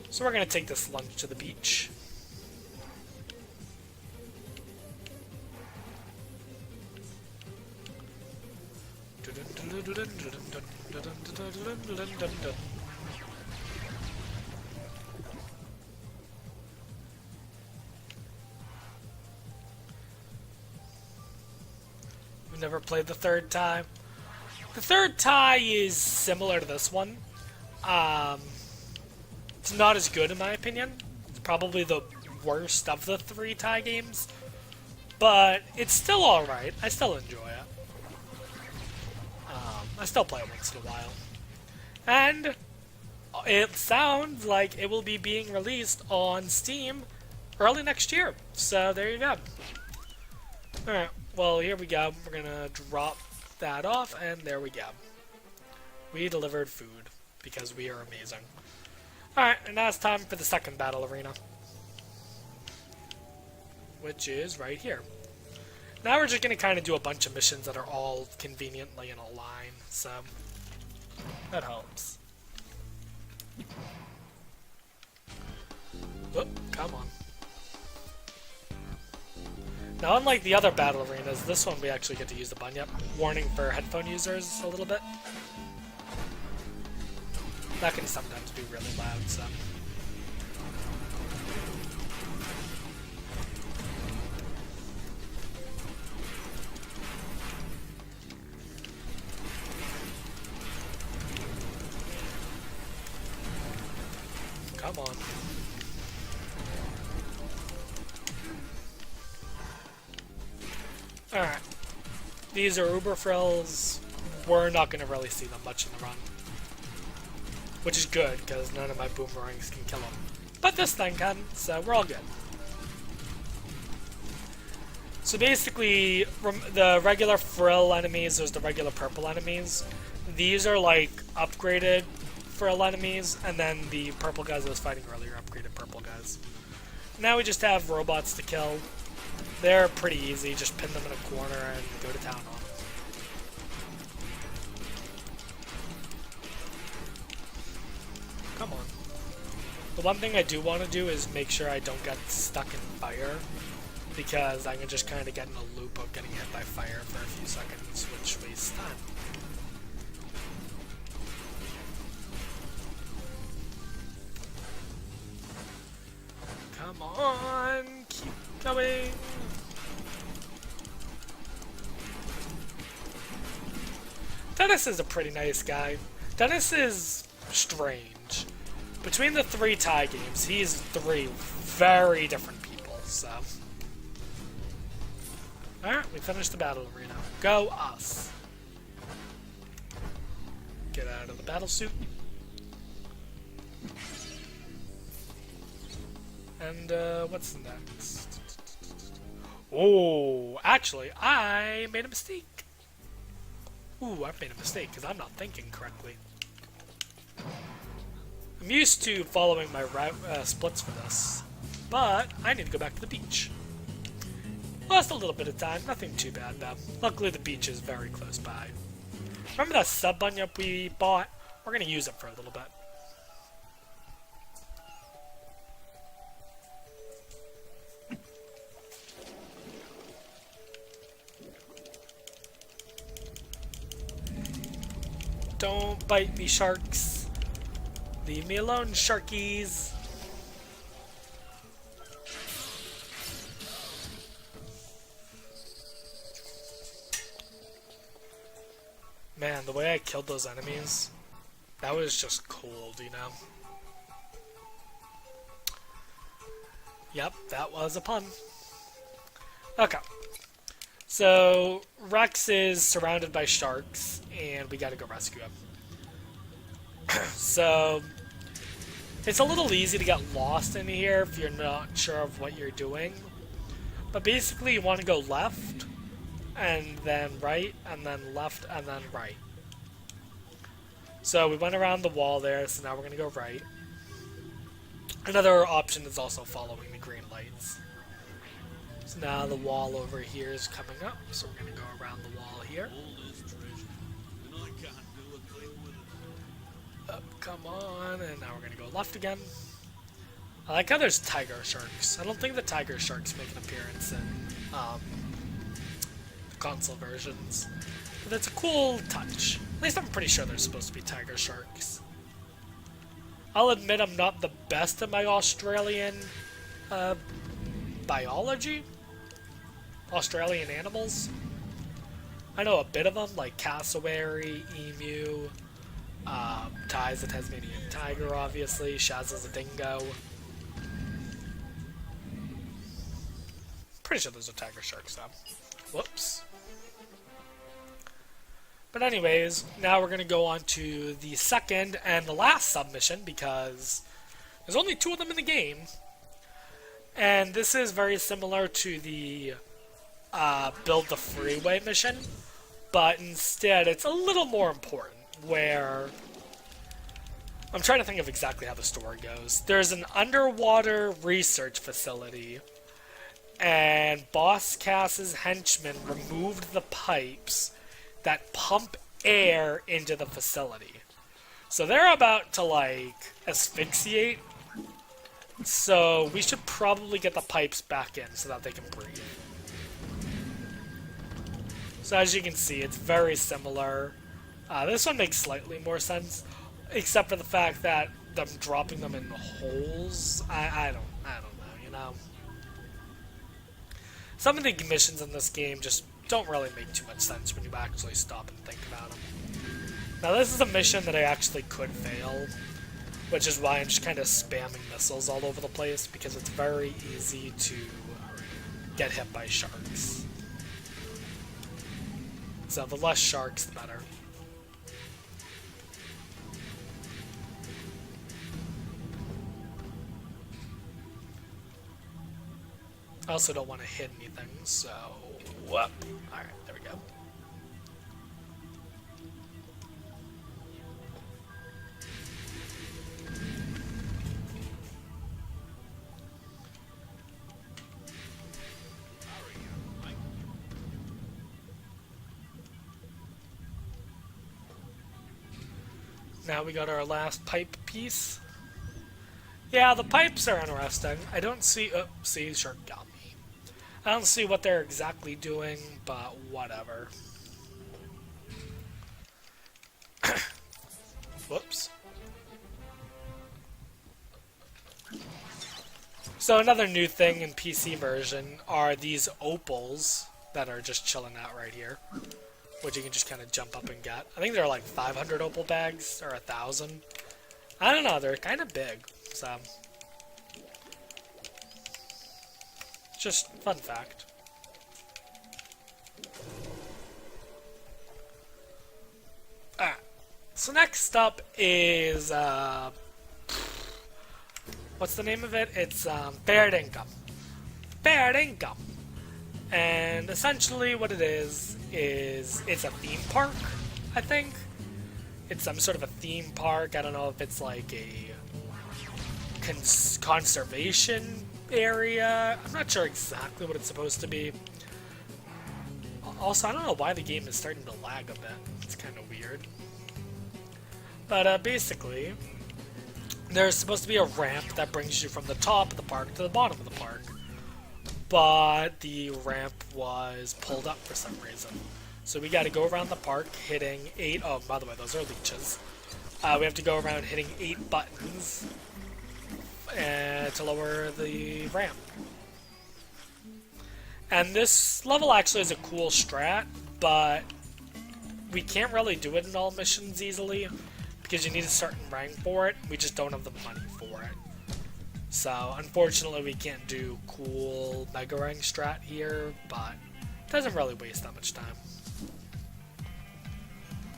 B: So we're gonna take this lunch to the beach. We've never played the third tie. The third tie is similar to this one. It's not as good in my opinion. It's probably the worst of the 3 tie games. But it's still alright. I still enjoy it. I still play it once in a while. And it sounds like it will be being released on Steam early next year. So there you go. Alright, well here we go. We're gonna drop that off, and there we go. We delivered food, because we are amazing. Alright, and now it's time for the second battle arena. Which is right here. Now we're just going to kind of do a bunch of missions that are all conveniently in a line, so that helps. Oh, come on. Now, unlike the other battle arenas, this one we actually get to use the bunyip. Warning for headphone users a little bit. That can sometimes be really loud, so... Come on. Alright. These are Uber frills. We're not going to really see them much in the run. Which is good, because none of my boomerangs can kill them. But this thing can, so we're all good. So basically, the regular frill enemies, there's the regular purple enemies. These are like upgraded frill enemies, and then the purple guys I was fighting earlier, upgraded purple guys. Now we just have robots to kill. They're pretty easy, just pin them in a corner and go to town on them. Come on. The one thing I do want to do is make sure I don't get stuck in fire, because I can just kind of get in a loop of getting hit by fire for a few seconds, which wastes time. Come on, keep going. Dennis is a pretty nice guy. Dennis is strange. Between the 3 tie games, he's 3 very different people, so... Alright, we finished the battle arena. Go us! Get out of the battle suit. And, what's next? Oh, actually, I made a mistake. Ooh, I made a mistake, because I'm not thinking correctly. I'm used to following my splits for this, but I need to go back to the beach. Lost a little bit of time, nothing too bad, though. Luckily, the beach is very close by. Remember that sub-bunyip we bought? We're going to use it for a little bit. Don't bite me, sharks. Leave me alone, sharkies. Man, the way I killed those enemies, that was just cold, you know? Yep, that was a pun. Okay. So, Rex is surrounded by sharks, and we gotta go rescue him. So, it's a little easy to get lost in here if you're not sure of what you're doing. But basically, you want to go left, and then right, and then left, and then right. So, we went around the wall there, so now we're gonna go right. Another option is also following the green lights. So now the wall over here is coming up, so we're going to go around the wall here. Up, come on, and now we're going to go left again. I like how there's tiger sharks. I don't think the tiger sharks make an appearance in the console versions. But that's a cool touch. At least I'm pretty sure there's supposed to be tiger sharks. I'll admit I'm not the best at my Australian biology. Australian animals. I know a bit of them, like cassowary, emu, Ty's a Tasmanian tiger, obviously. Shaz is a dingo. Pretty sure those are tiger sharks, though. Whoops. But anyways, now we're going to go on to the second and the last submission, because there's only 2 of them in the game. And this is very similar to the Build the Freeway mission, but instead it's a little more important, where... I'm trying to think of exactly how the story goes. There's an underwater research facility, and Boss Cass's henchmen removed the pipes that pump air into the facility. So they're about to, like, asphyxiate So we should probably get the pipes back in so that they can breathe. So as you can see, it's very similar. This one makes slightly more sense, except for the fact that them dropping them in holes. I don't know, you know. Some of the missions in this game just don't really make too much sense when you actually stop and think about them. Now this is a mission that I actually could fail, which is why I'm just kind of spamming missiles all over the place, because it's very easy to get hit by sharks. So the less sharks, the better. I also don't want to hit anything, so... Whoop. Alright, there we go. Now we got our last pipe piece. Yeah, the pipes are interesting. I don't see... Oh, see, shark got me. I don't see what they're exactly doing, but whatever. Whoops. So another new thing in PC version are these opals that are just chilling out right here, which you can just kind of jump up and get. I think they're like 500 opal bags, or 1,000. I don't know, they're kind of big, so... Just fun fact. Alright, so next up is, what's the name of it? It's, Fair Income. Fair Income. And essentially what it is it's a theme park, I think. It's some sort of a theme park. I don't know if it's like a conservation area. I'm not sure exactly what it's supposed to be. Also, I don't know why the game is starting to lag a bit. It's kind of weird. But basically, there's supposed to be a ramp that brings you from the top of the park to the bottom of the park. But the ramp was pulled up for some reason. So we got to go around the park hitting 8... Oh, by the way, those are leeches. We have to go around hitting 8 buttons to lower the ramp. And this level actually is a cool strat, but we can't really do it in all missions easily because you need a certain rank for it. We just don't have the money for it. So unfortunately we can't do cool mega rank strat here, but it doesn't really waste that much time.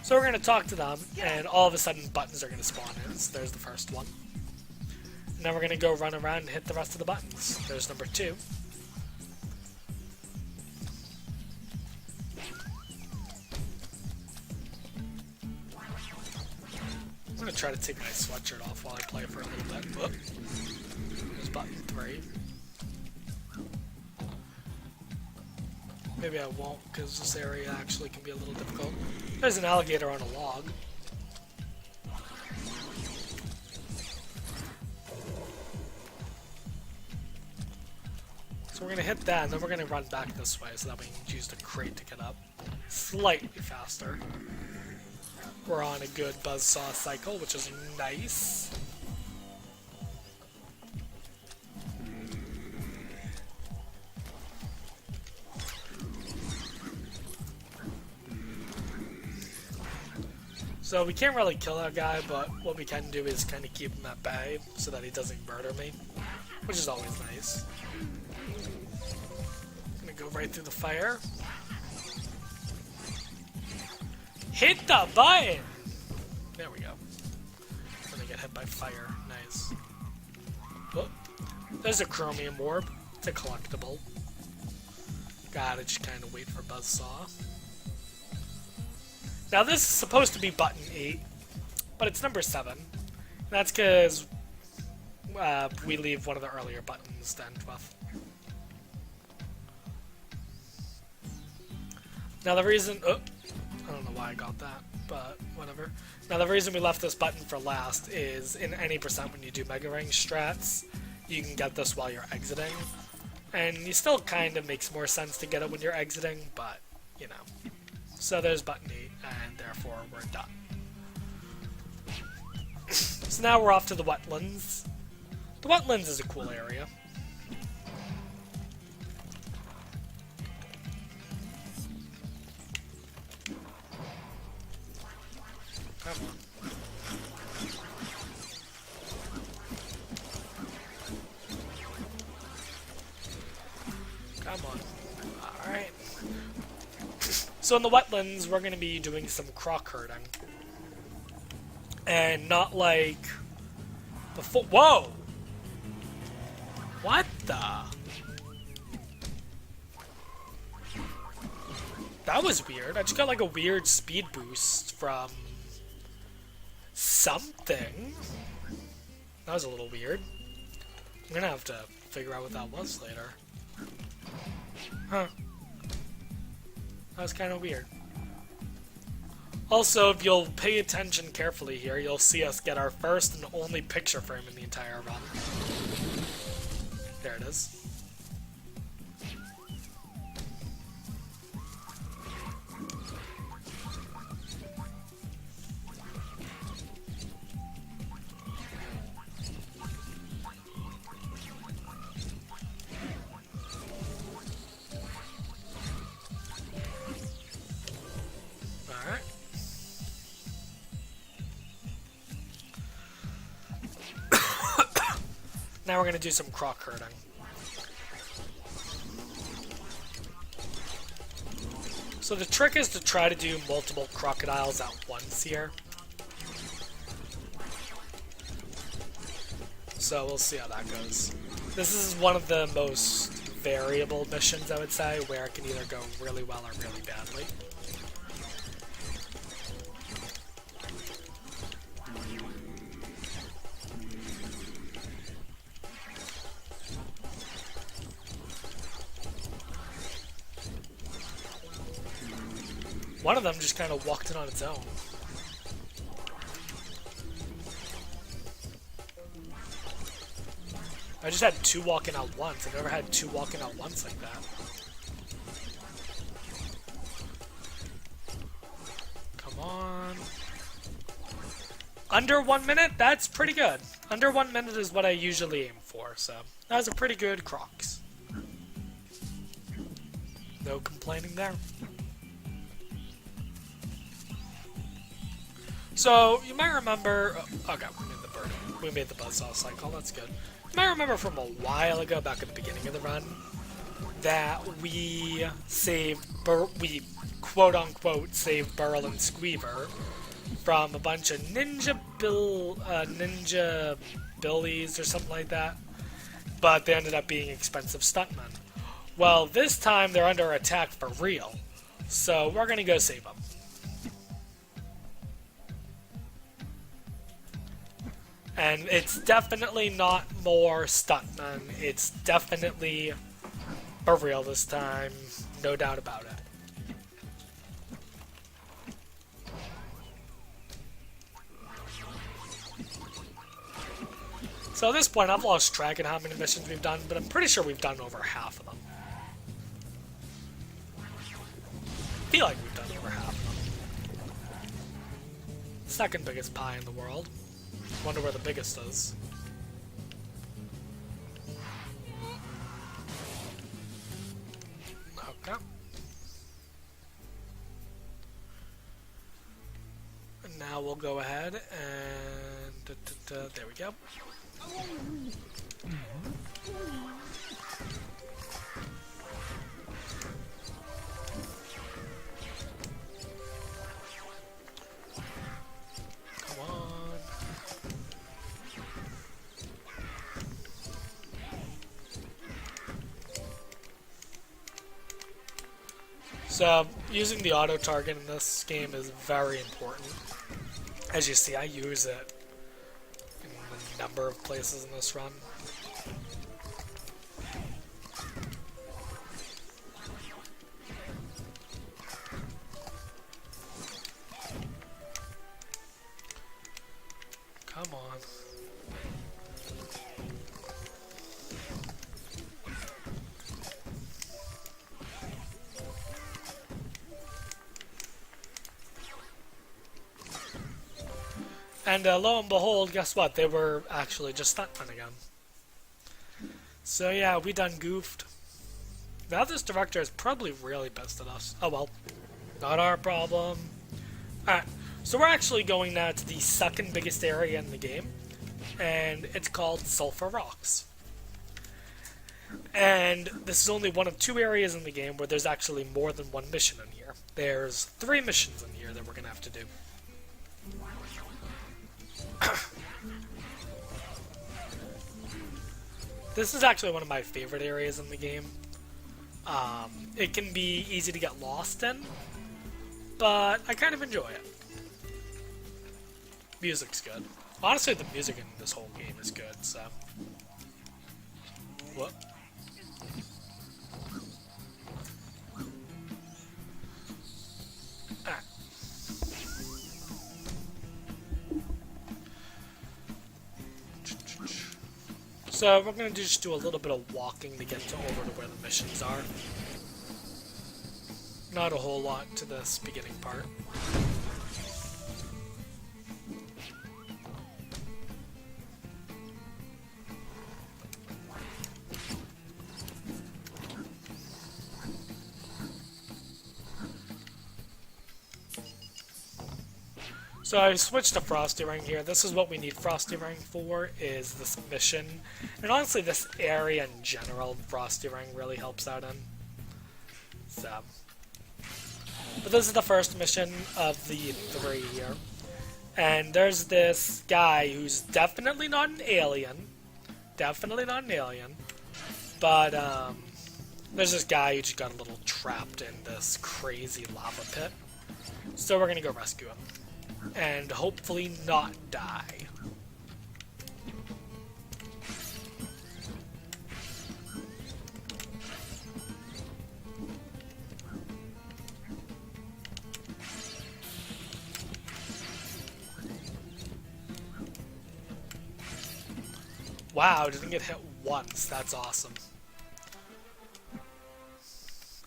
B: So we're going to talk to them, and all of a sudden buttons are going to spawn in. So there's the first one. And then we're going to go run around and hit the rest of the buttons. There's number 2. I'm going to try to take my sweatshirt off while I play for a little bit. Whoop. There's button 3. Maybe I won't, because this area actually can be a little difficult. There's an alligator on a log. So we're going to hit that, and then we're going to run back this way so that we can use the crate to get up slightly faster. We're on a good buzzsaw cycle, which is nice. So we can't really kill that guy, but what we can do is kind of keep him at bay so that he doesn't murder me, which is always nice. Gonna go right through the fire. Hit the button! There we go. Gonna get hit by fire. Nice. Oh, there's a chromium orb. It's a collectible. Gotta just kind of wait for Buzzsaw. Now this is supposed to be button 8, but it's number 7. And that's because we leave one of the earlier buttons to end with. Now the reason... Oh, I don't know why I got that, but whatever. Now the reason we left this button for last is in any percent when you do Mega Ring strats, you can get this while you're exiting. And it still kind of makes more sense to get it when you're exiting, but, you know. So there's button 8, and therefore we're done. So now we're off to the Wetlands. The Wetlands is a cool area. Come on. Come on. Alright. So in the Wetlands, we're going to be doing some croc herding. And not like... before. Whoa! What the? That was weird. I just got like a weird speed boost from... something. That was a little weird. I'm gonna have to figure out what that was later. Huh. That was kind of weird. Also, if you'll pay attention carefully here, you'll see us get our first and only picture frame in the entire run. There it is. Alright. Now we're going to do some croc herding. So the trick is to try to do multiple crocodiles at once here. So we'll see how that goes. This is one of the most variable missions, I would say, where it can either go really well or really badly. One of them just kind of walked in on its own. I just had two walk in at once. I've never had two walk in at once like that. Come on. Under 1 minute? That's pretty good. Under 1 minute is what I usually aim for, so that was a pretty good crocs. No complaining there. So, you might remember... Oh, okay, we made the buzzsaw cycle, that's good. You might remember from a while ago, back at the beginning of the run, that we quote-unquote saved Burl and Squeever from a bunch of ninja billies or something like that, but they ended up being expensive stuntmen. Well, this time they're under attack for real, so we're gonna go save them. And it's definitely not more stuntmen. It's definitely for real this time. No doubt about it. So at this point, I've lost track of how many missions we've done, but I'm pretty sure we've done over half of them. I feel like we've done over half of them. Second biggest pie in the world. Wonder where the biggest is. Okay. And now we'll go ahead and... there we go. Come on. So, using the auto-target in this game is very important. As you see, I use it in a number of places in this run. Come on. And lo and behold, guess what? They were actually just stuntmen again. So yeah, we done goofed. Now this director is probably really pissed at us. Oh well, not our problem. Alright, so we're actually going now to the second biggest area in the game, and it's called Sulphur Rocks. And this is only one of 2 areas in the game where there's actually more than one mission in here. There's 3 missions in here that we're going to have to do. This is actually one of my favorite areas in the game. It can be easy to get lost in, but I kind of enjoy it. Music's good. Honestly, the music in this whole game is good, so... What? Alright. So we're going to just do a little bit of walking to get over to where the missions are. Not a whole lot to this beginning part. So I switched to Frosty Ring here. This is what we need Frosty Ring for, is this mission. And honestly, this area in general, Frosty Ring really helps out in. So. But this is the first mission of the 3 here. And there's this guy who's definitely not an alien. Definitely not an alien. But, there's this guy who just got a little trapped in this crazy lava pit. So we're gonna go rescue him. And hopefully not die. Wow, didn't get hit once. That's awesome.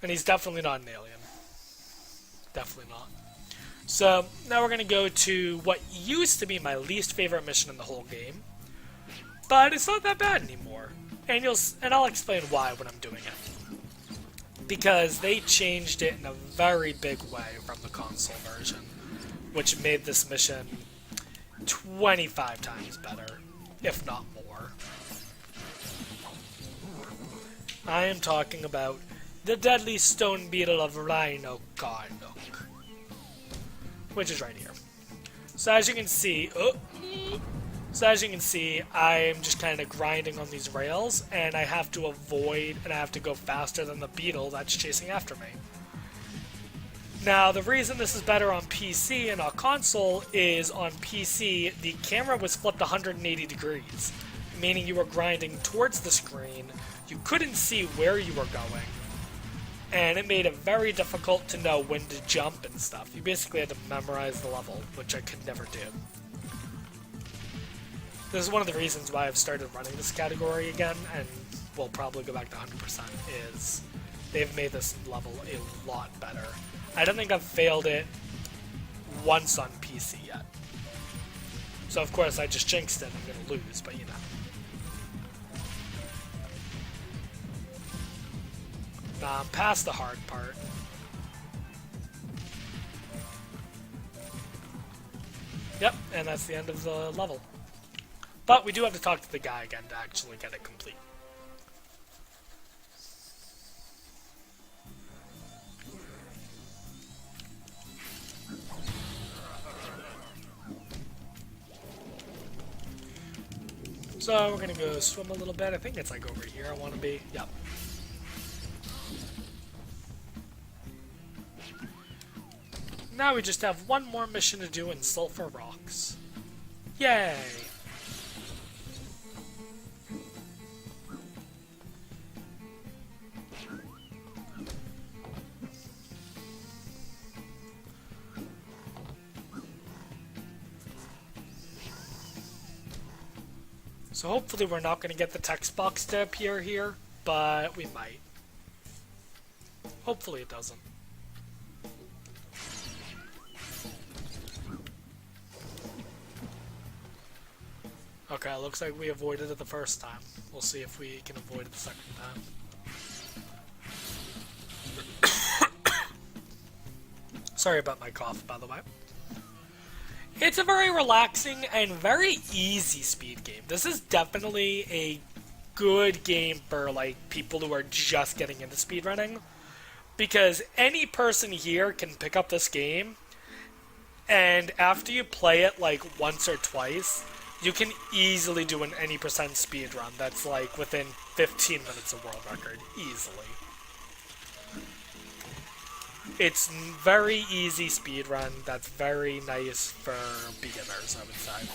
B: And he's definitely not an alien. Definitely not. So, now we're going to go to what used to be my least favorite mission in the whole game. But it's not that bad anymore. And I'll explain why when I'm doing it. Because they changed it in a very big way from the console version. Which made this mission 25 times better, if not more. I am talking about the deadly stone beetle of Rhino Carnook. Which is right here. So as you can see, I'm just kind of grinding on these rails, and I have to avoid, and I have to go faster than the beetle that's chasing after me. Now, the reason this is better on PC and on console is on PC, the camera was flipped 180 degrees, meaning you were grinding towards the screen, you couldn't see where you were going, and it made it very difficult to know when to jump and stuff. You basically had to memorize the level, which I could never do. This is one of the reasons why I've started running this category again, and will probably go back to 100%, is they've made this level a lot better. I don't think I've failed it once on PC yet. So of course I just jinxed it, I'm gonna lose, but you know. Nah, I'm past the hard part. Yep, and that's the end of the level. But we do have to talk to the guy again to actually get it complete. So we're gonna go swim a little bit. I think it's like over here I want to be. Yep. Now we just have one more mission to do in Sulphur Rocks. Yay! So hopefully we're not going to get the text box to appear here, but we might. Hopefully it doesn't. Okay, looks like we avoided it the first time. We'll see if we can avoid it the second time. Sorry about my cough, by the way. It's a very relaxing and very easy speed game. This is definitely a good game for like people who are just getting into speedrunning, because any person here can pick up this game, and after you play it like once or twice, you can easily do an any percent speed run that's like within 15 minutes of world record, easily. It's very easy speed run that's very nice for beginners, I would say.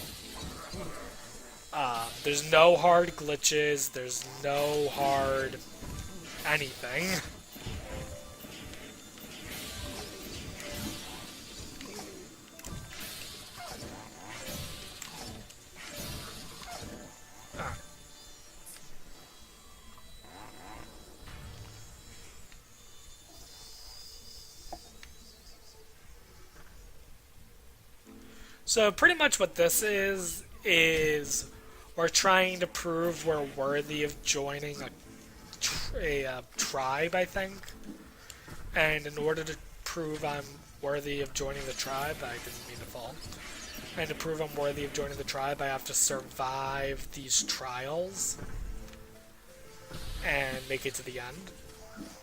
B: There's no hard glitches, there's no hard anything. So pretty much what this is we're trying to prove we're worthy of joining a tribe, I think. And in order to prove I'm worthy of joining the tribe, I didn't mean to fall. And to prove I'm worthy of joining the tribe, I have to survive these trials and make it to the end.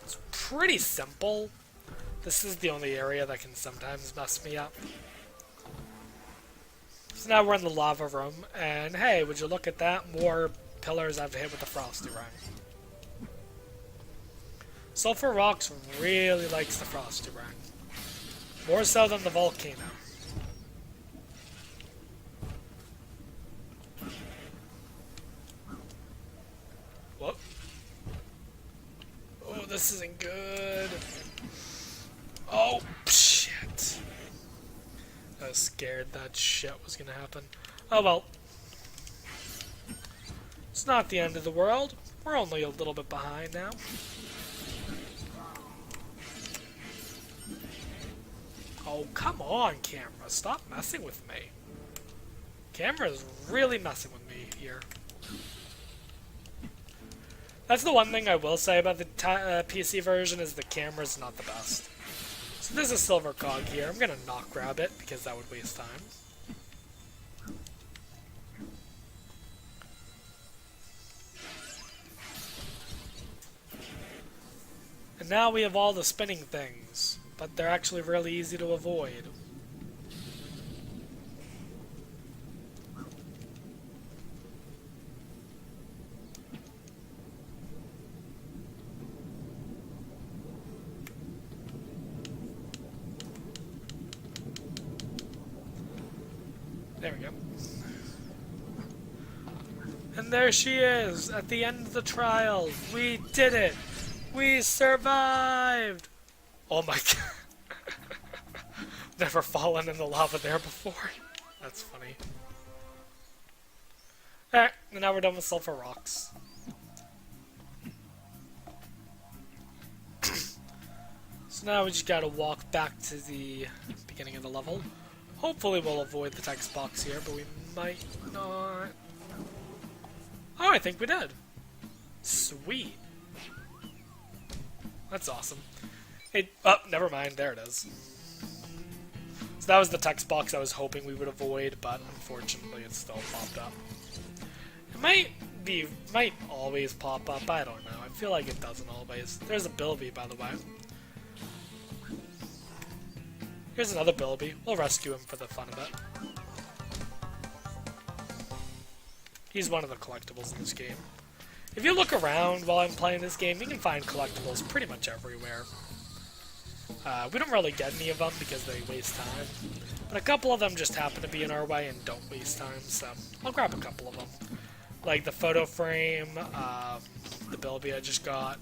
B: It's pretty simple. This is the only area that can sometimes mess me up. So now we're in the lava room, and hey, would you look at that? More pillars I have to hit with the frosty ring. Sulfur Rocks really likes the frosty ring. More so than the volcano. Whoop. Oh, this isn't good. Oh, shit. I was scared that shit was gonna happen. Oh well. It's not the end of the world. We're only a little bit behind now. Oh, come on, camera. Stop messing with me. Camera's really messing with me here. That's the one thing I will say about the PC version, is the camera's not the best. So there's a silver cog here. I'm gonna not grab it because that would waste time. And now we have all the spinning things, but they're actually really easy to avoid. There we go. And there she is, at the end of the trial. We did it! We survived! Oh my god. Never fallen in the lava there before. That's funny. Alright, and now we're done with Sulfur Rocks. So now we just gotta walk back to the beginning of the level. Hopefully we'll avoid the text box here, but we might not. Oh, I think we did. Sweet. That's awesome. Oh, never mind. There it is. So that was the text box I was hoping we would avoid, but unfortunately it still popped up. It might always pop up. I don't know. I feel like it doesn't always. There's a Bilby, by the way. Here's another Bilby. We'll rescue him for the fun of it. He's one of the collectibles in this game. If you look around while I'm playing this game, you can find collectibles pretty much everywhere. We don't really get any of them because they waste time. But a couple of them just happen to be in our way and don't waste time, so I'll grab a couple of them. Like the photo frame, the Bilby I just got.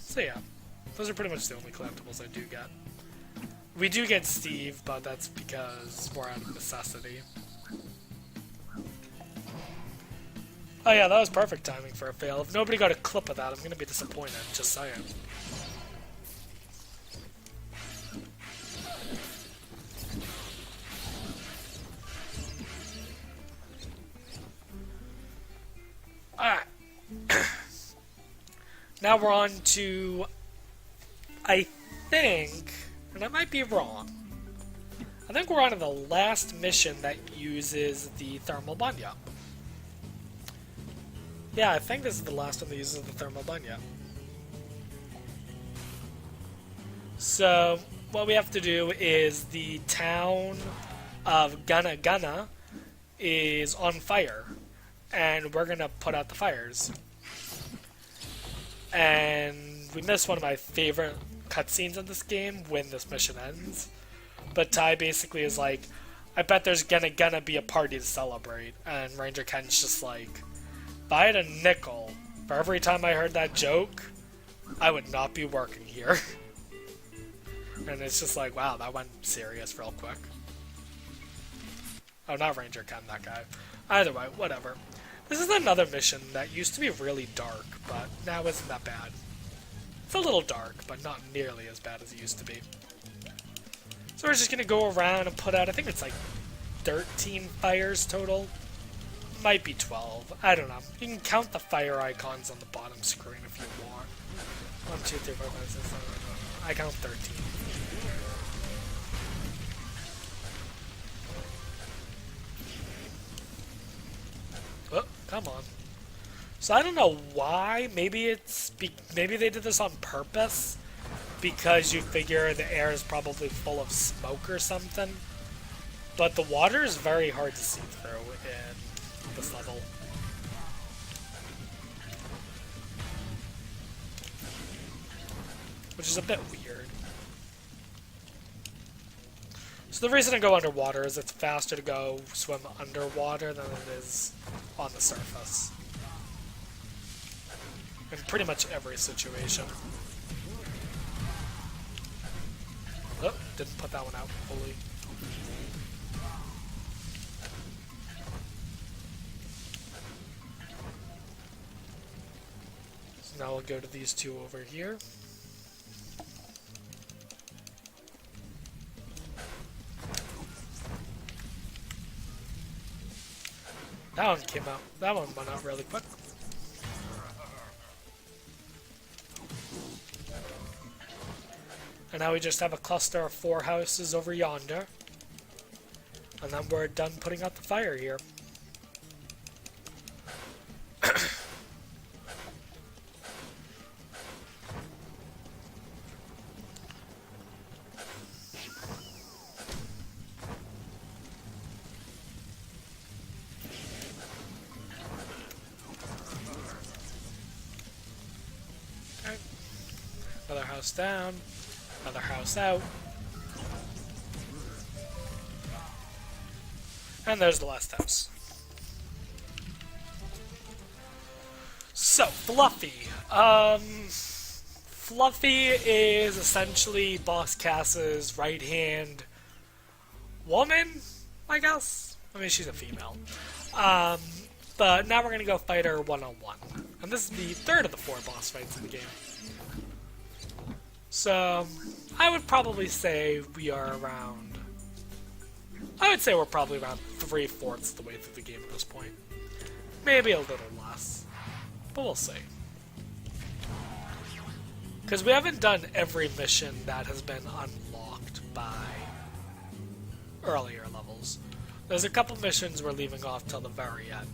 B: So yeah. Those are pretty much the only collectibles I do get. We do get Steve, but that's because we're out of necessity. Oh yeah, that was perfect timing for a fail. If nobody got a clip of that, I'm gonna be disappointed, just saying. Now we're on to, I think, and I might be wrong, I think we're on to the last mission that uses the thermal bunya. Yeah, I think this is the last one that uses the thermal bunya. So, what we have to do is the town of Gunna Gunna is on fire, and we're gonna put out the fires. And we missed one of my favorite cutscenes in this game when this mission ends. But Ty basically is like, I bet there's gonna be a party to celebrate. And Ranger Ken's just like, if I had a nickel for every time I heard that joke, I would not be working here. And it's just like, wow, that went serious real quick. Oh, not Ranger Ken, that guy. Either way, whatever. This is another mission that used to be really dark, but now isn't that bad. It's a little dark, but not nearly as bad as it used to be. So we're just gonna go around and put out, I think it's like 13 fires total. Might be 12. I don't know. You can count the fire icons on the bottom screen if you want. 1, 2, 3, 4, 5, 6, 7, 8, 9. I count 13. Oh, come on. So I don't know why. Maybe maybe they did this on purpose because you figure the air is probably full of smoke or something. But the water is very hard to see through in this level. Which is a bit weird. So the reason I go underwater is it's faster to go swim underwater than it is on the surface. In pretty much every situation. Oh, didn't put that one out fully. So now we'll go to these two over here. That one came out. That one went out really quick. And now we just have a cluster of 4 houses over yonder. And then we're done putting out the fire here. Okay. Another house down. Another house out. And there's the last house. So, Fluffy. Fluffy is essentially Boss Cass's right-hand woman, I guess? I mean, she's a female. But now we're gonna go fight her one-on-one. And this is the third of the 4 boss fights in the game. So, I would probably say we are around... I would say we're probably around 3/4 of the way through the game at this point. Maybe a little less. But we'll see. Because we haven't done every mission that has been unlocked by earlier levels. There's a couple missions we're leaving off till the very end.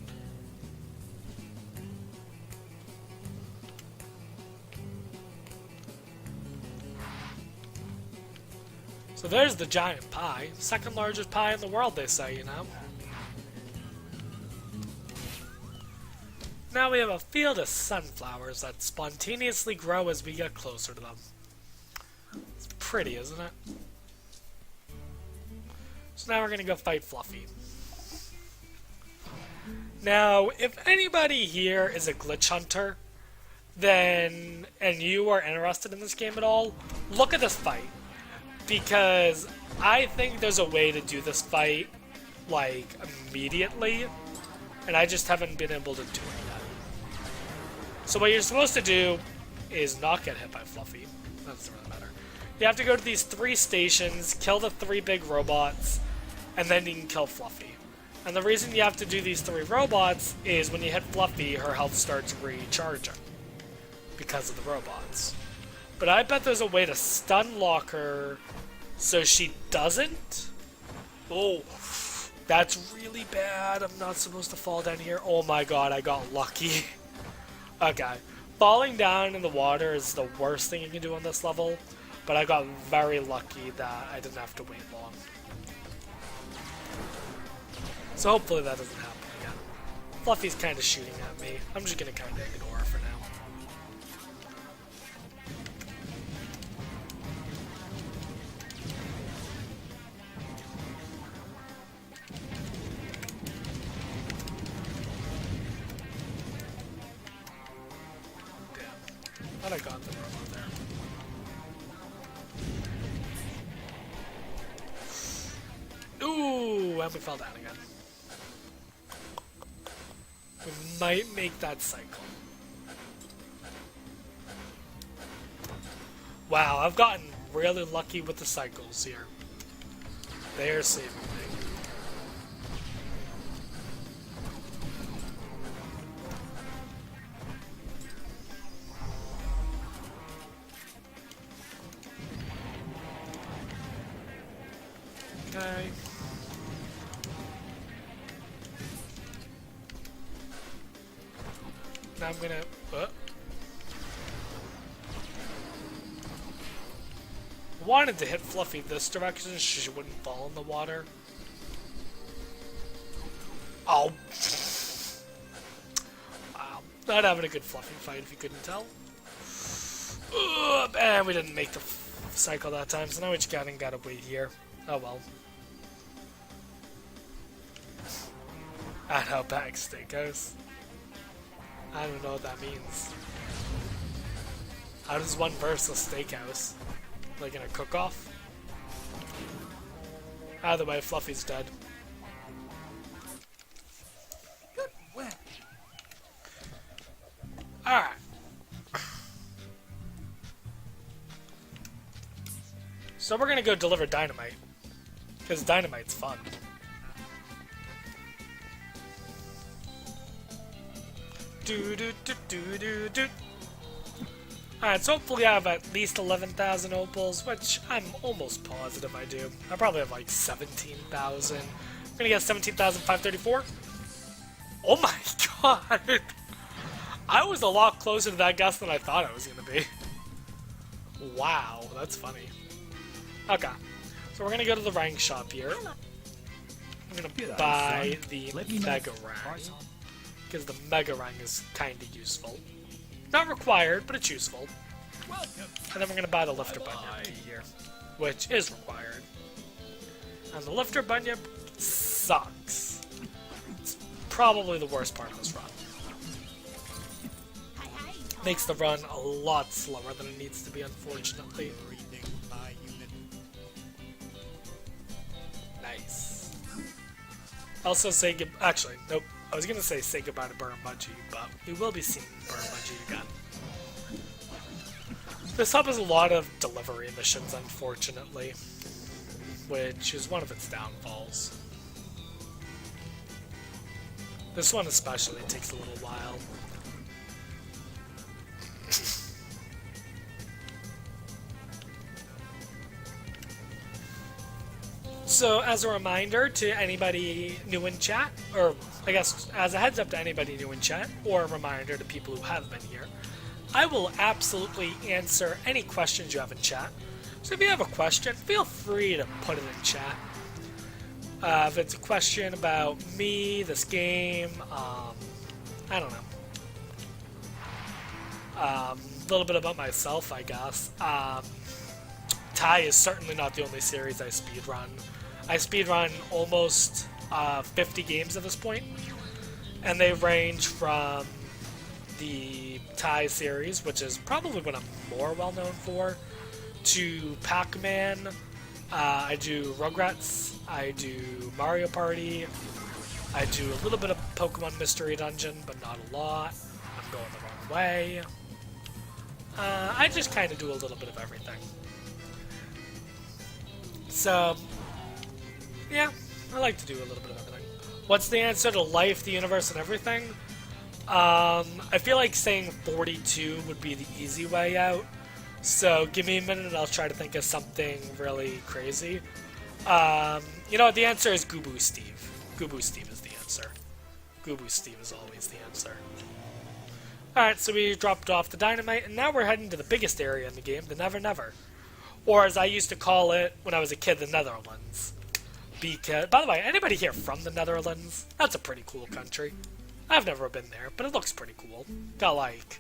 B: So there's the giant pie. Second largest pie in the world, they say, you know. Now we have a field of sunflowers that spontaneously grow as we get closer to them. It's pretty, isn't it? So now we're gonna go fight Fluffy. Now, if anybody here is a glitch hunter, then, and you are interested in this game at all, look at this fight. Because I think there's a way to do this fight, like, immediately, and I just haven't been able to do it yet. So what you're supposed to do is not get hit by Fluffy. That doesn't really matter. You have to go to these 3 stations, kill the 3 big robots, and then you can kill Fluffy. And the reason you have to do these 3 robots is when you hit Fluffy, her health starts recharging. because of the robots. But I bet there's a way to stun lock her so she doesn't. Oh, that's really bad. I'm not supposed to fall down here. Oh my god, I got lucky. Okay. Falling down in the water is the worst thing you can do on this level, but I got very lucky that I didn't have to wait long. So hopefully that doesn't happen again. Fluffy's kind of shooting at me. I'm just going to kind of ignore her for now. Thought I got the robot there. Ooh, and we fell down again. We might make that cycle. Wow, I've gotten really lucky with the cycles here. They are saving me. Okay. Now I'm gonna. Wanted to hit Fluffy this direction so she wouldn't fall in the water. Oh. Wow. Not having a good Fluffy fight if you couldn't tell. And we didn't make the cycle that time, so now we just gotta wait here. Oh well. At Outback Steakhouse. I don't know what that means. How does one verse a steakhouse? Like in a cook-off? Either way, Fluffy's dead. Alright. So we're gonna go deliver dynamite. Because dynamite's fun. Alright, so hopefully I have at least 11,000 opals, which I'm almost positive I do. I probably have like 17,000. I'm gonna get 17,534. Oh my god! I was a lot closer to that guess than I thought I was gonna be. Wow, that's funny. Okay, so we're gonna go to the rank shop here. I'm gonna buy the Mega Rang. Because the Mega Rang is kinda useful. Not required, but it's useful. And then we're gonna buy the Lifter Bunyip here, which is required. And the Lifter Bunyip sucks. It's probably the worst part of this run. Makes the run a lot slower than it needs to be, unfortunately. Nice. Also say actually, nope. I was gonna say goodbye to Burn Budgie, but we will be seeing Burn Budgie again. This hub has a lot of delivery missions, unfortunately, which is one of its downfalls. This one especially takes a little while. So, as a reminder to anybody new in chat, or I guess as a heads up to anybody new in chat, or a reminder to people who have been here, I will absolutely answer any questions you have in chat. So if you have a question, feel free to put it in chat. If it's a question about me, this game, I don't know. A little bit about myself, I guess. Tai is certainly not the only series I speedrun. I speedrun almost 50 games at this point, and they range from the Tai series, which is probably what I'm more well known for, to Pac-Man. I do Rugrats, I do Mario Party, I do a little bit of Pokemon Mystery Dungeon, but not a lot. I'm going the wrong way. I just kind of do a little bit of everything. So, yeah, I like to do a little bit of everything. What's the answer to life, the universe, and everything? I feel like saying 42 would be the easy way out. So give me a minute and I'll try to think of something really crazy. You know what? The answer is Goo Steve. Goo Steve is the answer. Goo Steve is always the answer. Alright, so we dropped off the dynamite, and now we're heading to the biggest area in the game, the Never Never. Or as I used to call it when I was a kid, the Netherlands. Because, by the way, anybody here from the Netherlands? That's a pretty cool country. I've never been there, but it looks pretty cool. Got like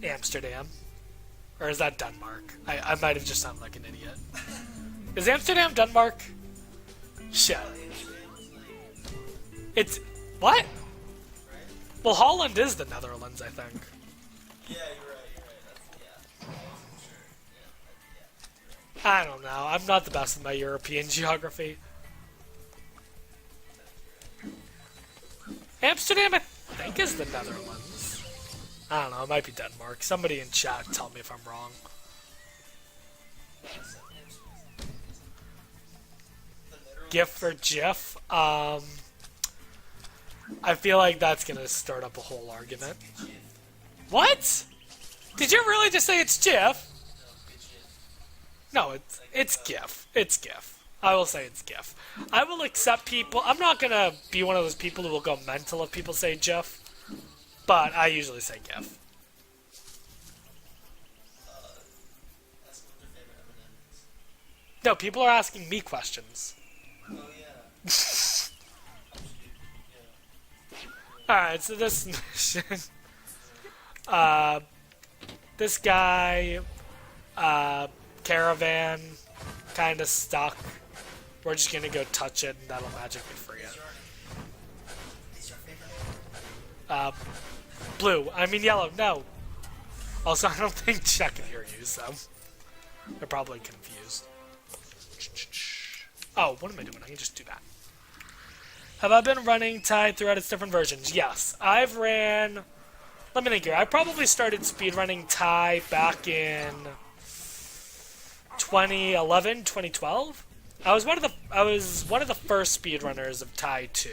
B: Amsterdam. Or is that Denmark? I might have just sounded like an idiot. Is Amsterdam Denmark? Shit. It's... What? Well, Holland is the Netherlands, I think.
F: Yeah, you're right.
B: I don't know. I'm not the best with my European geography. Amsterdam, I think, is the Netherlands. I don't know. It might be Denmark. Somebody in chat tell me if I'm wrong. GIF or GIF? I feel like that's gonna start up a whole argument. What? Did you really just say it's GIF? No, it's GIF. It's GIF. I will say it's GIF. I will accept people. I'm not gonna be one of those people who will go mental if people say GIF, but I usually say GIF. No, people are asking me questions.
F: Oh, yeah.
B: Alright, so this mission... this guy... caravan... kinda stuck. We're just gonna go touch it and that'll magically free it. Blue. I mean yellow, no! Also, I don't think Czech can hear you, so... They're probably confused. Oh, what am I doing? I can just do that. Have I been running Tide throughout its different versions? Yes. I've ran... Let me think here. I probably started speedrunning Tide back in 2011, 2012. I was one of the first speedrunners of Tide 2.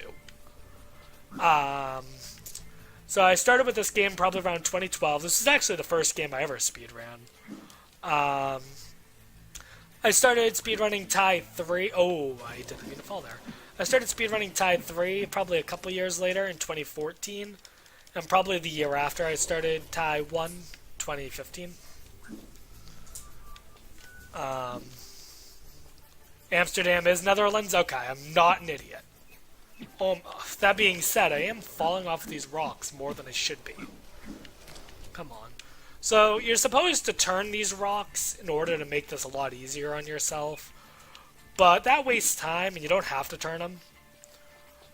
B: So I started with this game probably around 2012. This is actually the first game I ever speedran. I started speedrunning Tide 3. Oh, I didn't mean to fall there. I started speedrunning Tide 3 probably a couple years later in 2014. And probably the year after I started Tide 1, 2015. Amsterdam is Netherlands? Okay, I'm not an idiot. That being said, I am falling off these rocks more than I should be. Come on. So, you're supposed to turn these rocks in order to make this a lot easier on yourself. But that wastes time, and you don't have to turn them.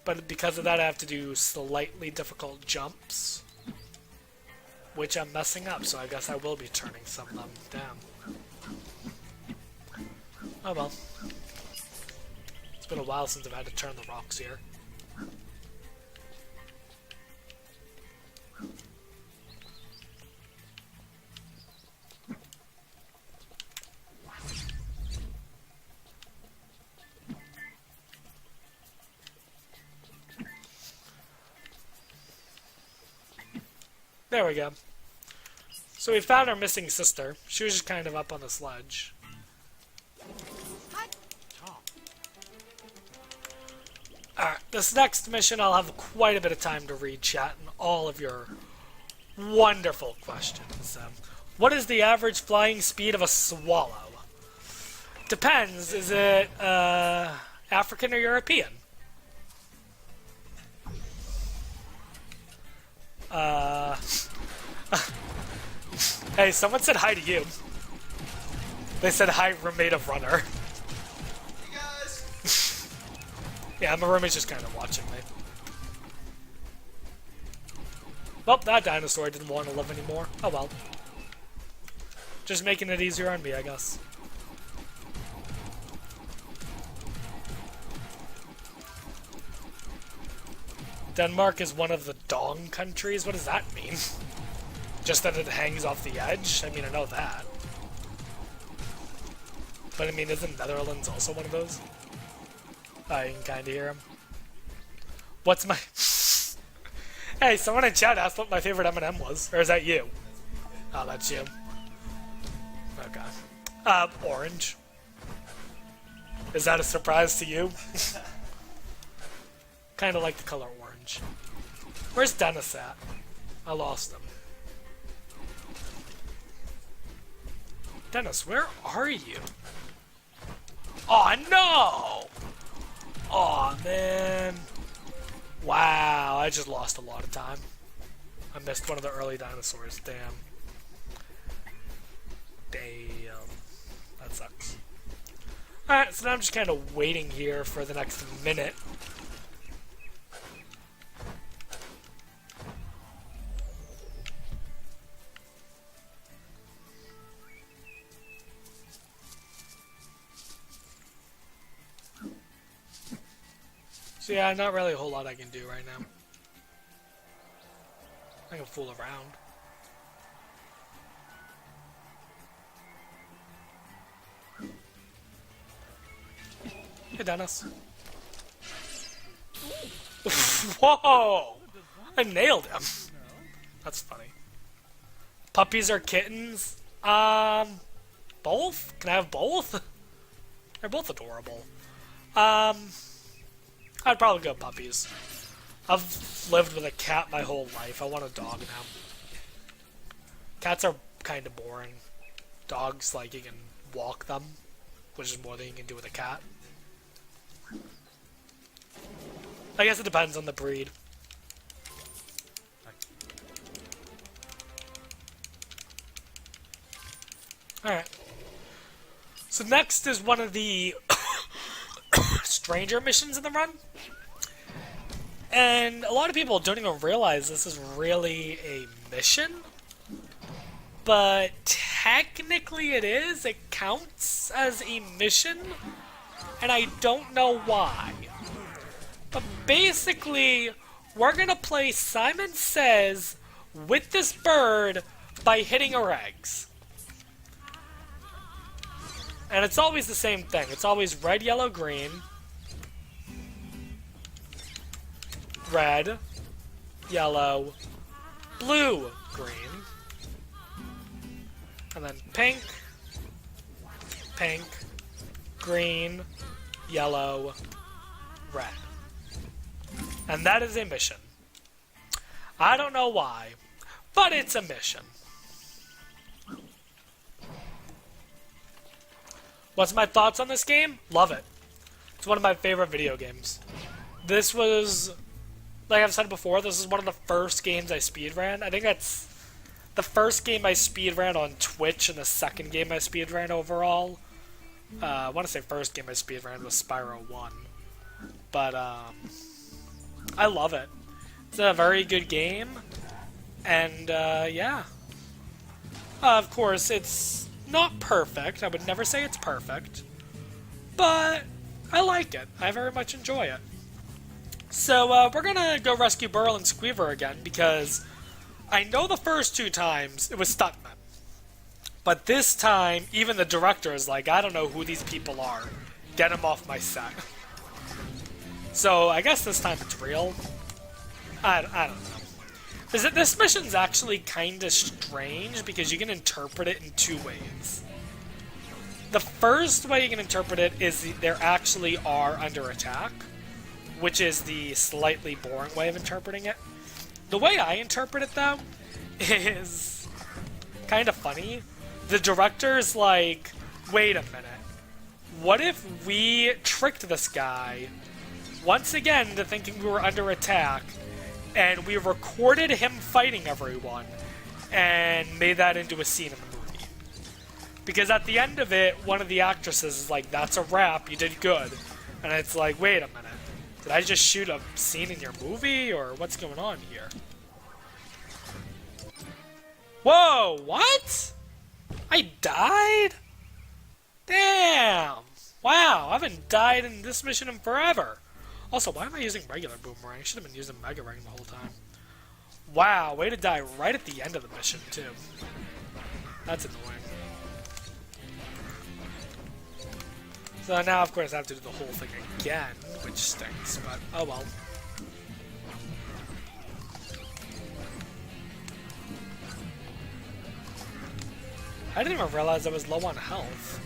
B: But because of that, I have to do slightly difficult jumps. Which I'm messing up, so I guess I will be turning some of them down. Oh well. It's been a while since I've had to turn the rocks here. There we go. So we found our missing sister. She was just kind of up on the sledge. Alright, this next mission I'll have quite a bit of time to read chat and all of your wonderful questions. What is the average flying speed of a swallow? Depends. Is it African or European? Hey, someone said hi to you. They said hi, roommate of runner.
F: Hey guys!
B: Yeah, my roommate's just kind of watching me. Well, that dinosaur didn't want to live anymore. Oh well. Just making it easier on me, I guess. Denmark is one of the dong countries? What does that mean? Just that it hangs off the edge? I mean, I know that. But I mean, isn't Netherlands also one of those? I can kinda hear him. What's my... Hey, someone in chat asked what my favorite M&M was. Or is that you? Oh, that's you. Okay. Orange. Is that a surprise to you? Kinda like the color orange. Where's Dennis at? I lost him. Dennis, where are you? Oh no! Oh man. Wow, I just lost a lot of time. I missed one of the early dinosaurs. Damn. Damn. That sucks. Alright, so now I'm just kind of waiting here for the next minute. So yeah, not really a whole lot I can do right now. I can fool around. Hey, Dennis. Whoa! I nailed him. That's funny. Puppies or kittens? Both? Can I have both? They're both adorable. I'd probably go puppies. I've lived with a cat my whole life. I want a dog now. Cats are kind of boring. Dogs, like, you can walk them, which is more than you can do with a cat. I guess it depends on the breed. Alright. So next is one of the stranger missions in the run. And a lot of people don't even realize this is really a mission. But technically it is. It counts as a mission. And I don't know why. But basically, we're going to play Simon Says with this bird by hitting her eggs. And it's always the same thing. It's always red, yellow, green. Red, yellow, blue, green. And then pink, pink, green, yellow, red. And that is a mission. I don't know why, but it's a mission. What's my thoughts on this game? Love it. It's one of my favorite video games. This was, like I've said before, this is one of the first games I speedran. I think that's the first game I speedran on Twitch and the second game I speedran overall. I want to say first game I speedran was Spyro 1. But, I love it. It's a very good game. And, yeah. Of course, it's not perfect. I would never say it's perfect. But I like it. I very much enjoy it. So, we're gonna go rescue Burl and Squeaver again, because I know the first two times it was stuntmen. But this time, even the director is like, I don't know who these people are. Get them off my set. So, I guess this time it's real. I don't know. This mission's actually kind of strange, because you can interpret it in two ways. The first way you can interpret it is they actually are under attack, which is the slightly boring way of interpreting it. The way I interpret it, though, is kind of funny. The director's like, wait a minute. What if we tricked this guy, once again, into thinking we were under attack, and we recorded him fighting everyone, and made that into a scene in the movie? Because at the end of it, one of the actresses is like, that's a wrap, you did good. And it's like, wait a minute. Did I just shoot a scene in your movie, or what's going on here? Whoa, what? I died? Damn. Wow, I haven't died in this mission in forever. Also, why am I using regular boomerang? I should have been using mega ring the whole time. Wow, way to die right at the end of the mission, too. That's annoying. So now, of course, I have to do the whole thing again, which stinks, but oh well. I didn't even realize I was low on health.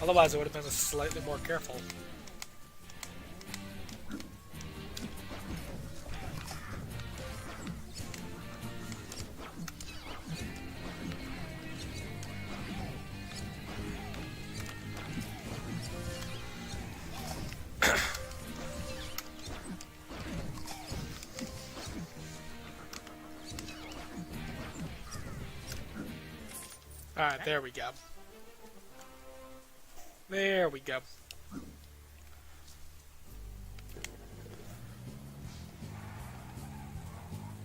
B: Otherwise, I would have been slightly more careful. Alright, there we go. There we go.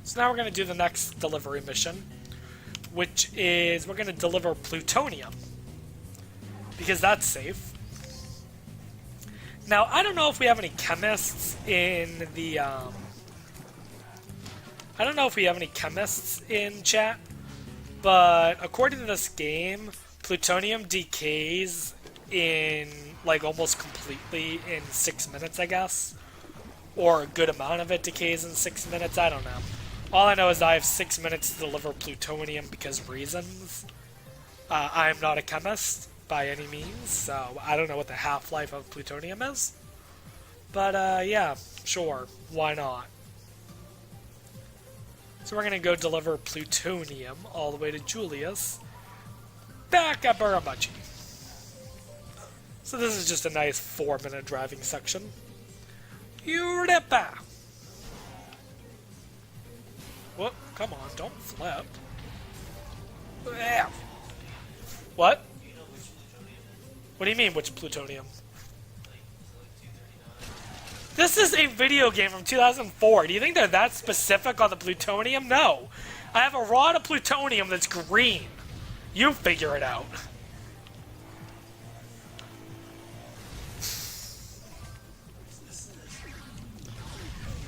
B: So now we're going to do the next delivery mission, which is we're going to deliver plutonium, because that's safe. Now, I don't know if we have any chemists in the, I don't know if we have any chemists in chat, but according to this game, plutonium decays in, like, almost completely in 6 minutes, I guess. Or a good amount of it decays in 6 minutes, I don't know. All I know is I have 6 minutes to deliver plutonium because reasons. I am not a chemist by any means, so I don't know what the half-life of plutonium is. But, yeah, sure, why not? So we're gonna go deliver plutonium all the way to Julius, back at Pachi. So this is just a nice 4-minute driving section. Eureka! Whoop, come on, don't flip. What? What do you mean, which plutonium? This is a video game from 2004. Do you think they're that specific on the plutonium? No. I have a rod of plutonium that's green. You figure it out.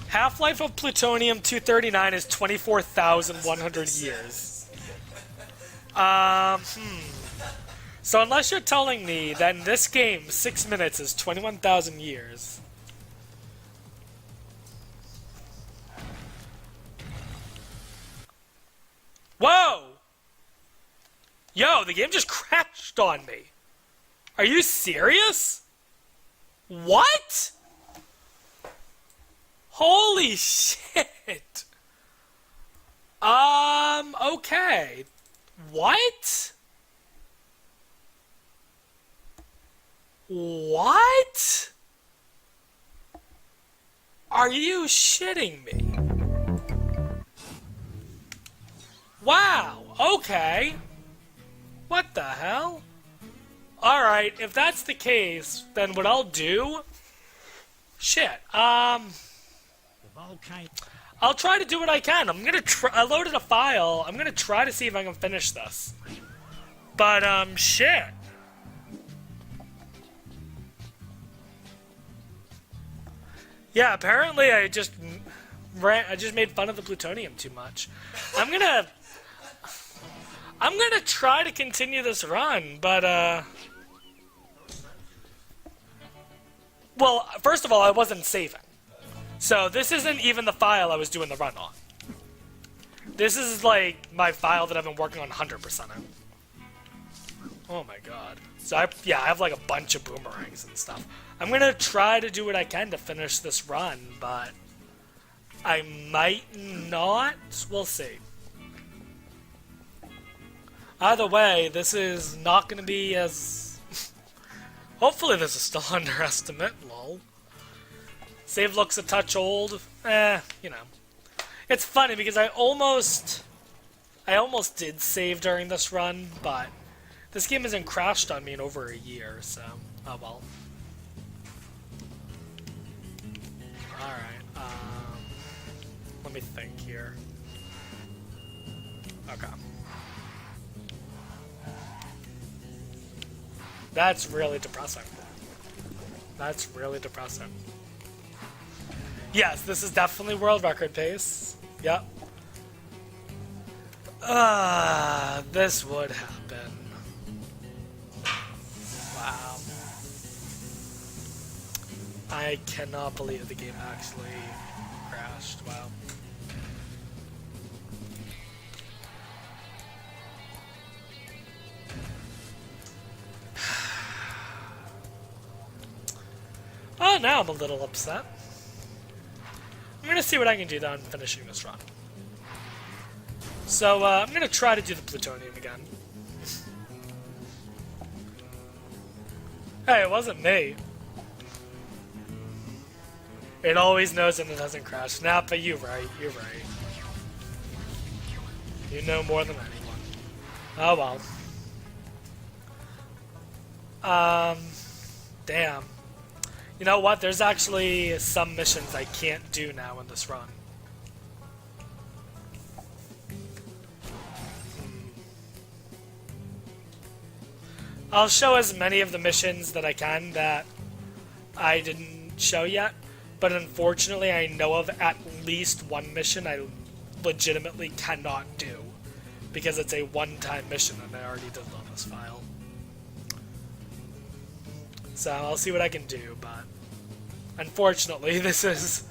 B: Half-life of plutonium-239 is 24,100 years. So unless you're telling me that in this game, 6 minutes is 21,000 years. Whoa! Yo, the game just crashed on me. Are you serious? What? Holy shit. Okay. What? What? Are you shitting me? Wow, okay. What the hell? Alright, if that's the case, then what I'll do... Shit, I'll try to do what I can. I loaded a file. I'm gonna try to see if I can finish this. But, shit. Yeah, apparently I just made fun of the plutonium too much. I'm gonna try to continue this run, but, well, first of all, I wasn't saving. So this isn't even the file I was doing the run on. This is, like, my file that I've been working on 100% on. Oh my god. So, I have, like, a bunch of boomerangs and stuff. I'm gonna try to do what I can to finish this run, but I might not. We'll see. Either way, this is not gonna be as... Hopefully this is still underestimate, lol. Save looks a touch old. You know. It's funny because I almost did save during this run, but this game hasn't crashed on me in over a year, so oh well. Alright, let me think here. Okay. That's really depressing. That's really depressing. Yes, this is definitely world record pace. Yep. This would happen. Wow. I cannot believe the game actually crashed. Wow. Well, now I'm a little upset. I'm gonna see what I can do though in finishing this run. So, I'm gonna try to do the plutonium again. Hey, it wasn't me. It always knows and it doesn't crash. Nah, but you're right, you're right. You know more than anyone. Oh well. Damn. You know what? There's actually some missions I can't do now in this run. I'll show as many of the missions that I can that I didn't show yet, but unfortunately I know of at least one mission I legitimately cannot do, because it's a one-time mission and I already did it on this file. So I'll see what I can do, but unfortunately this is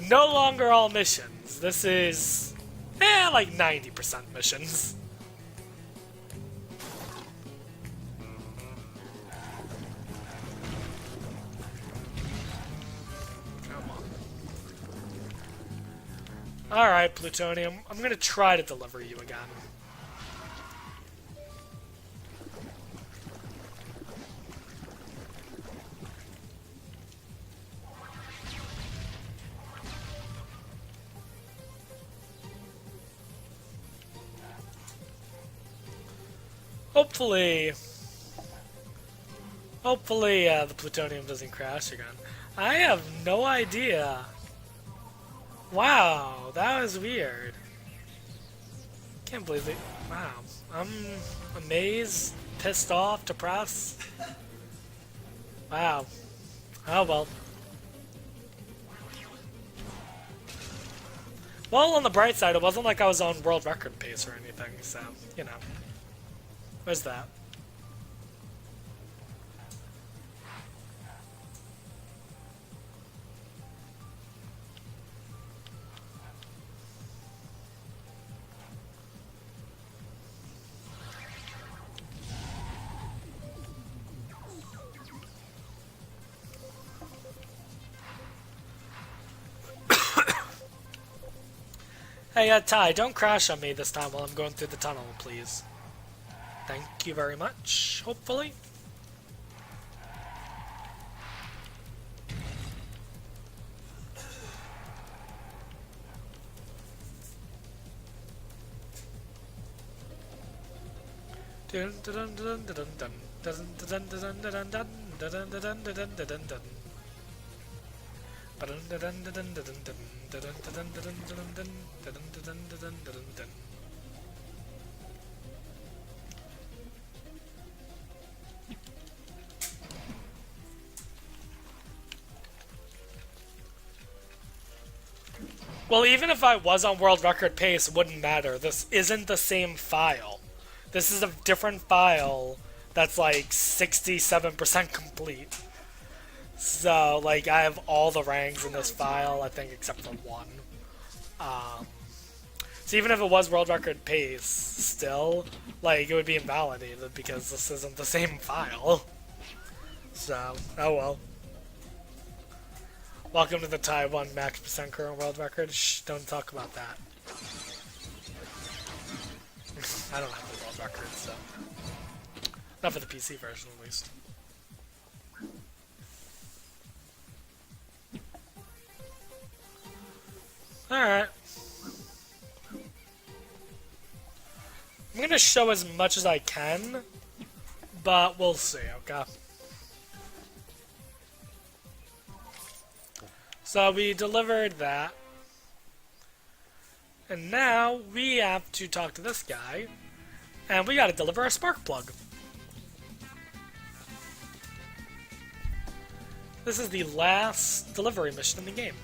B: no longer all missions. This is, like 90% missions. Alright, Plutonium, I'm gonna try to deliver you again. Hopefully, the plutonium doesn't crash again. I have no idea. Wow, that was weird. Can't believe it. Wow, I'm amazed, pissed off, depressed. Wow. Oh well. Well, on the bright side, it wasn't like I was on world record pace or anything, so, you know. Where's that? Hey, Ty, don't crash on me this time while I'm going through the tunnel, please. Thank you very much, hopefully. Well, even if I was on world record pace, it wouldn't matter. This isn't the same file. This is a different file that's like 67% complete. So, like, I have all the ranks in this file, I think, except for one. So even if it was world record pace, still, like, it would be invalidated because this isn't the same file. So, oh well. Welcome to the Taiwan max percent current world record. Shh, don't talk about that. I don't have the world record, so. Not for the PC version, at least. Alright. I'm gonna show as much as I can, but we'll see, okay? So we delivered that. And now we have to talk to this guy, and we gotta deliver a spark plug. This is the last delivery mission in the game.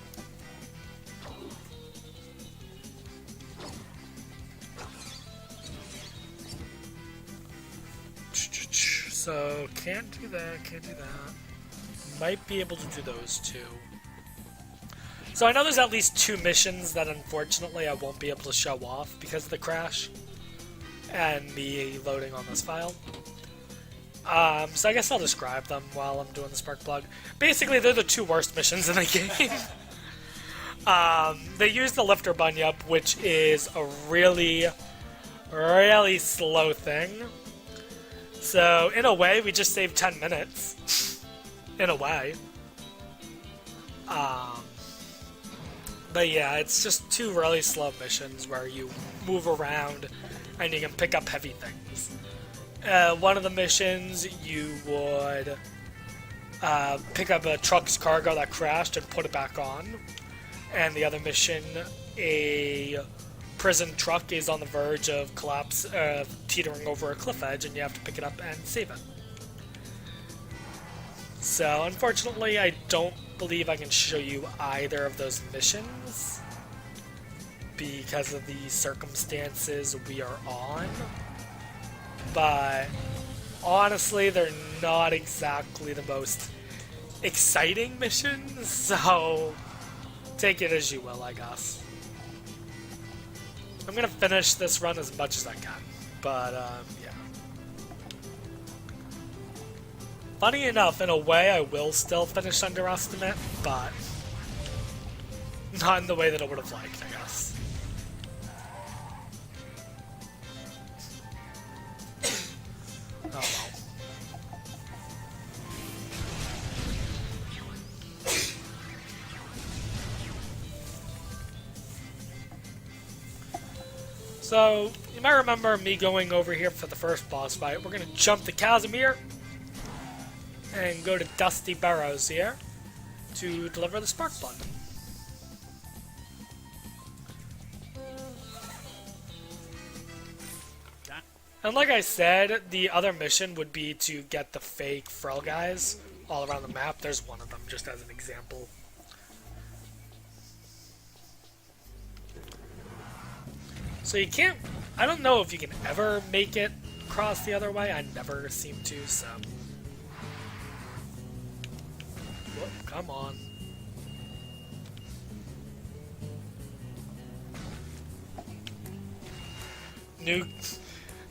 B: So, can't do that, can't do that. Might be able to do those two. So I know there's at least two missions that unfortunately I won't be able to show off because of the crash and me loading on this file. So I guess I'll describe them while I'm doing the spark plug. Basically, they're the two worst missions in the game. They use the lifter bunyip, which is a really, really slow thing. So, in a way, we just saved 10 minutes. In a way. But yeah, it's just two really slow missions where you move around and you can pick up heavy things. One of the missions, you would pick up a truck's cargo that crashed and put it back on. And the other mission, a prison truck is on the verge of collapse, teetering over a cliff edge, and you have to pick it up and save it. So, unfortunately, I don't believe I can show you either of those missions because of the circumstances we are on. But honestly, they're not exactly the most exciting missions, so take it as you will, I guess. I'm gonna finish this run as much as I can, but yeah. Funny enough, in a way, I will still finish Underestimate, but not in the way that I would have liked, I guess. Oh well. So, you might remember me going over here for the first boss fight. We're gonna jump the Casimir and go to Dusty Barrows here to deliver the spark plug. And like I said, the other mission would be to get the fake Frill guys all around the map. There's one of them, just as an example. So you can't... I don't know if you can ever make it across the other way. I never seem to, so... Whoop, come on.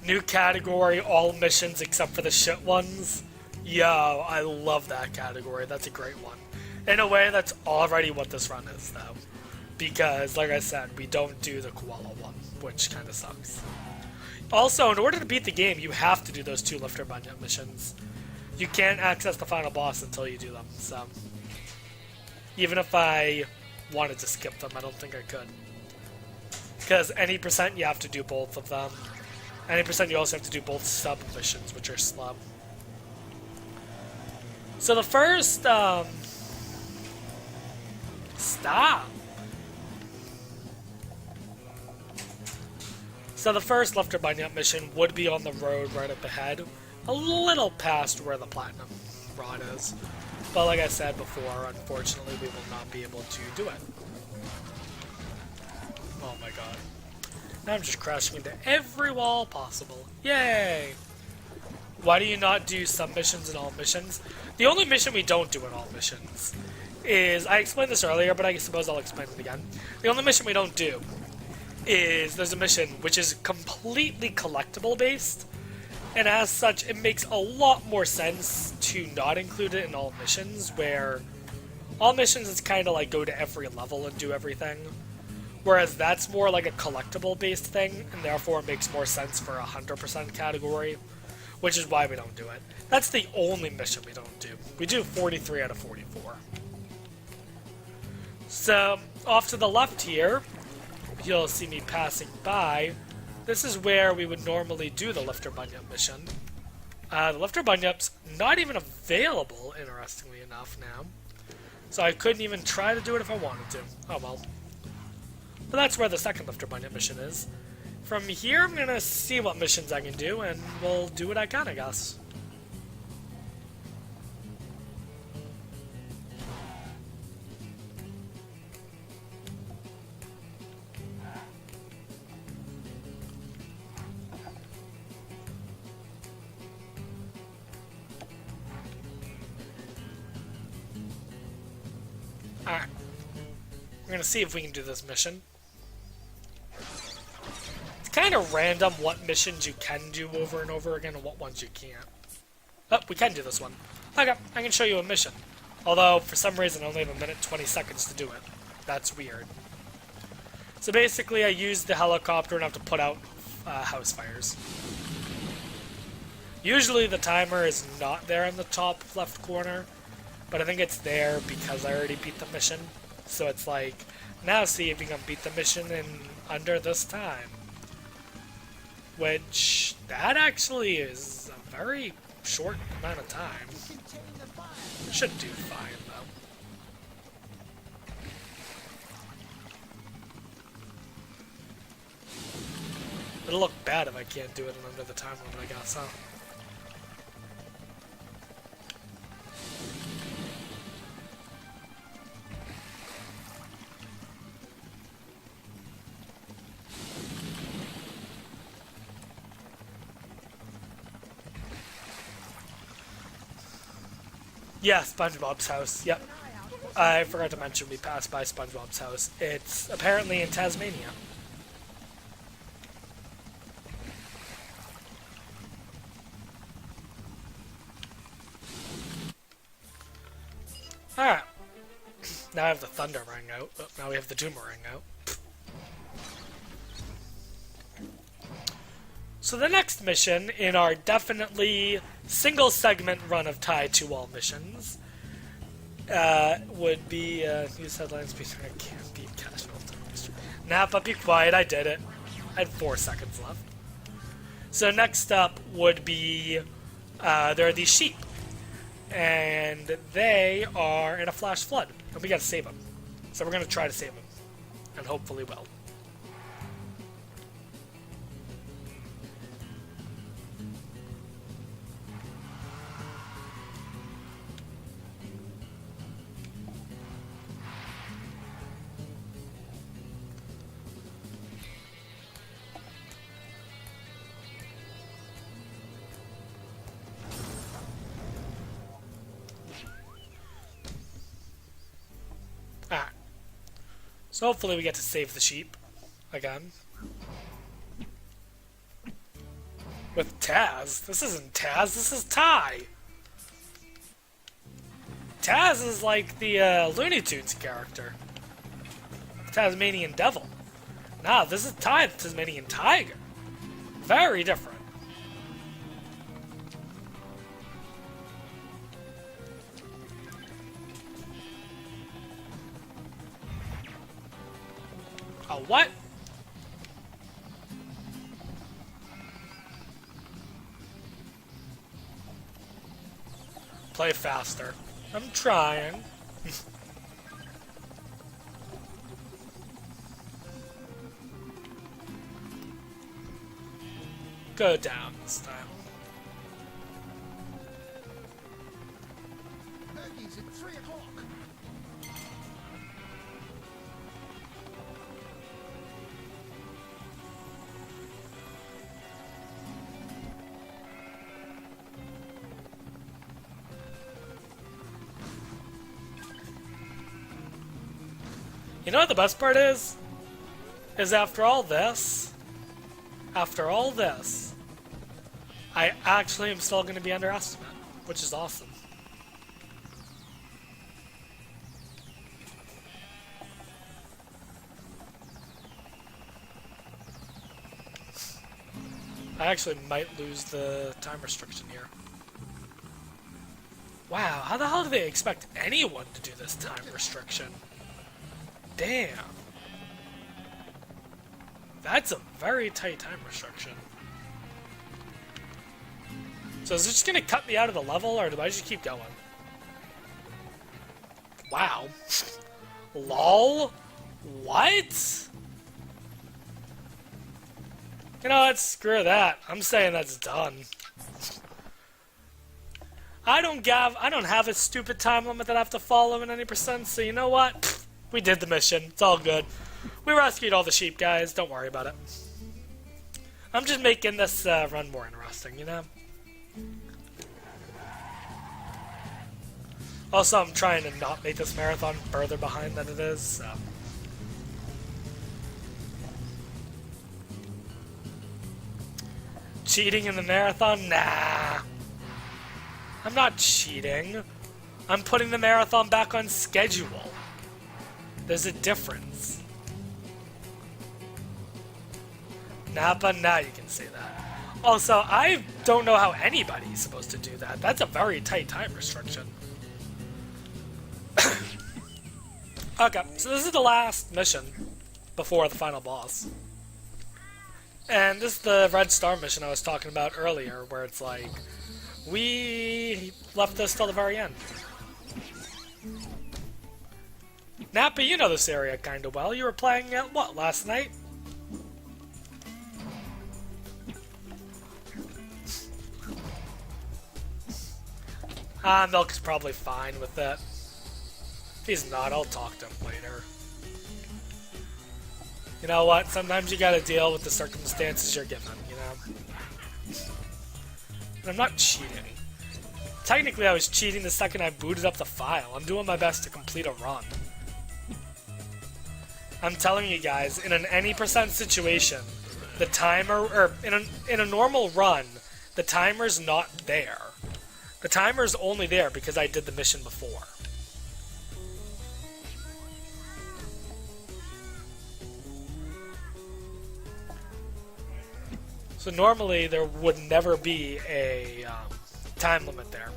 B: New category, all missions except for the shit ones. Yo, I love that category. That's a great one. In a way, that's already what this run is, though. Because, like I said, we don't do the koala one, which kind of sucks. Also, in order to beat the game, you have to do those two lifter bunyip missions. You can't access the final boss until you do them, so... Even if I wanted to skip them, I don't think I could. Because any percent, you have to do both of them. Any percent, you also have to do both sub-missions, which are slow. So the first, Stop! So the first lifter bunyip mission would be on the road right up ahead. A little past where the platinum rod is. But like I said before, unfortunately we will not be able to do it. Oh my god. Now I'm just crashing into every wall possible. Yay! Why do you not do submissions in all missions? The only mission we don't do in all missions is... I explained this earlier, but I suppose I'll explain it again. The only mission we don't do is there's a mission which is completely collectible based. And as such, it makes a lot more sense to not include it in all missions, where all missions is kind of like go to every level and do everything. Whereas that's more like a collectible-based thing, and therefore it makes more sense for a 100% category, which is why we don't do it. That's the only mission we don't do. We do 43 out of 44. So, off to the left here, you'll see me passing by. This is where we would normally do the lifter bunyip mission. The lifter bunyip's not even available, interestingly enough, now. So I couldn't even try to do it if I wanted to. Oh well. But that's where the second lifter bunyip mission is. From here, I'm gonna see what missions I can do, and we'll do what I can, I guess. Alright. We're gonna see if we can do this mission. It's kind of random what missions you can do over and over again and what ones you can't. Oh, we can do this one. Okay, I can show you a mission. Although, for some reason, I only have a minute 20 seconds to do it. That's weird. So basically, I use the helicopter and have to put out house fires. Usually the timer is not there in the top left corner, but I think it's there because I already beat the mission. So it's like, now see if you can beat the mission in under this time. Which, that actually is a very short amount of time. Should do fine, though. It'll look bad if I can't do it in under the time limit, I guess, huh? Yeah, SpongeBob's house. Yep. I forgot to mention we passed by SpongeBob's house. It's apparently in Tasmania. Alright. Now I have the thunder ring out. Oh, now we have the doomerang out. So the next mission in our definitely single segment run of tie to all missions would be use headlines I can't beat cash filter. Napa, be quiet, I did it. I had 4 seconds left. So next up would be there are these sheep. And they are in a flash flood. And we gotta save them. So we're gonna try to save them. And hopefully will. Ah. So hopefully we get to save the sheep again. With Taz. This isn't Taz, this is Ty. Taz is like the Looney Tunes character. Tasmanian Devil. Nah, this is Ty, the Tasmanian Tiger. Very different. A what? Play faster. I'm trying. Go down this time.
C: Turkey's at 3 o'clock.
B: You know what the best part is? Is after all this, I actually am still going to be under estimate, which is awesome. I actually might lose the time restriction here. Wow, how the hell do they expect anyone to do this time restriction? Damn. That's a very tight time restriction. So is it just gonna cut me out of the level, or do I just keep going? Wow. LOL? What? You know what? Screw that. I'm saying that's done. I don't have a stupid time limit that I have to follow in any percent, so you know what? We did the mission. It's all good. We rescued all the sheep, guys. Don't worry about it. I'm just making this run more interesting, you know? Also, I'm trying to not make this marathon further behind than it is, so... Cheating in the marathon? Nah. I'm not cheating. I'm putting the marathon back on schedule. There's a difference. Napa, now you can say that. Also, I don't know how anybody's supposed to do that. That's a very tight time restriction. Okay, so this is the last mission before the final boss. And this is the Red Star mission I was talking about earlier, where it's like, we left this till the very end. Napa, you know this area kinda well. You were playing it, what, last night? Milk is probably fine with it. If he's not, I'll talk to him later. You know what? Sometimes you gotta deal with the circumstances you're given, you know? And I'm not cheating. Technically, I was cheating the second I booted up the file. I'm doing my best to complete a run. I'm telling you guys, in an any percent situation, the timer, or in a normal run, the timer's not there. The timer's only there because I did the mission before. So normally there would never be a time limit there.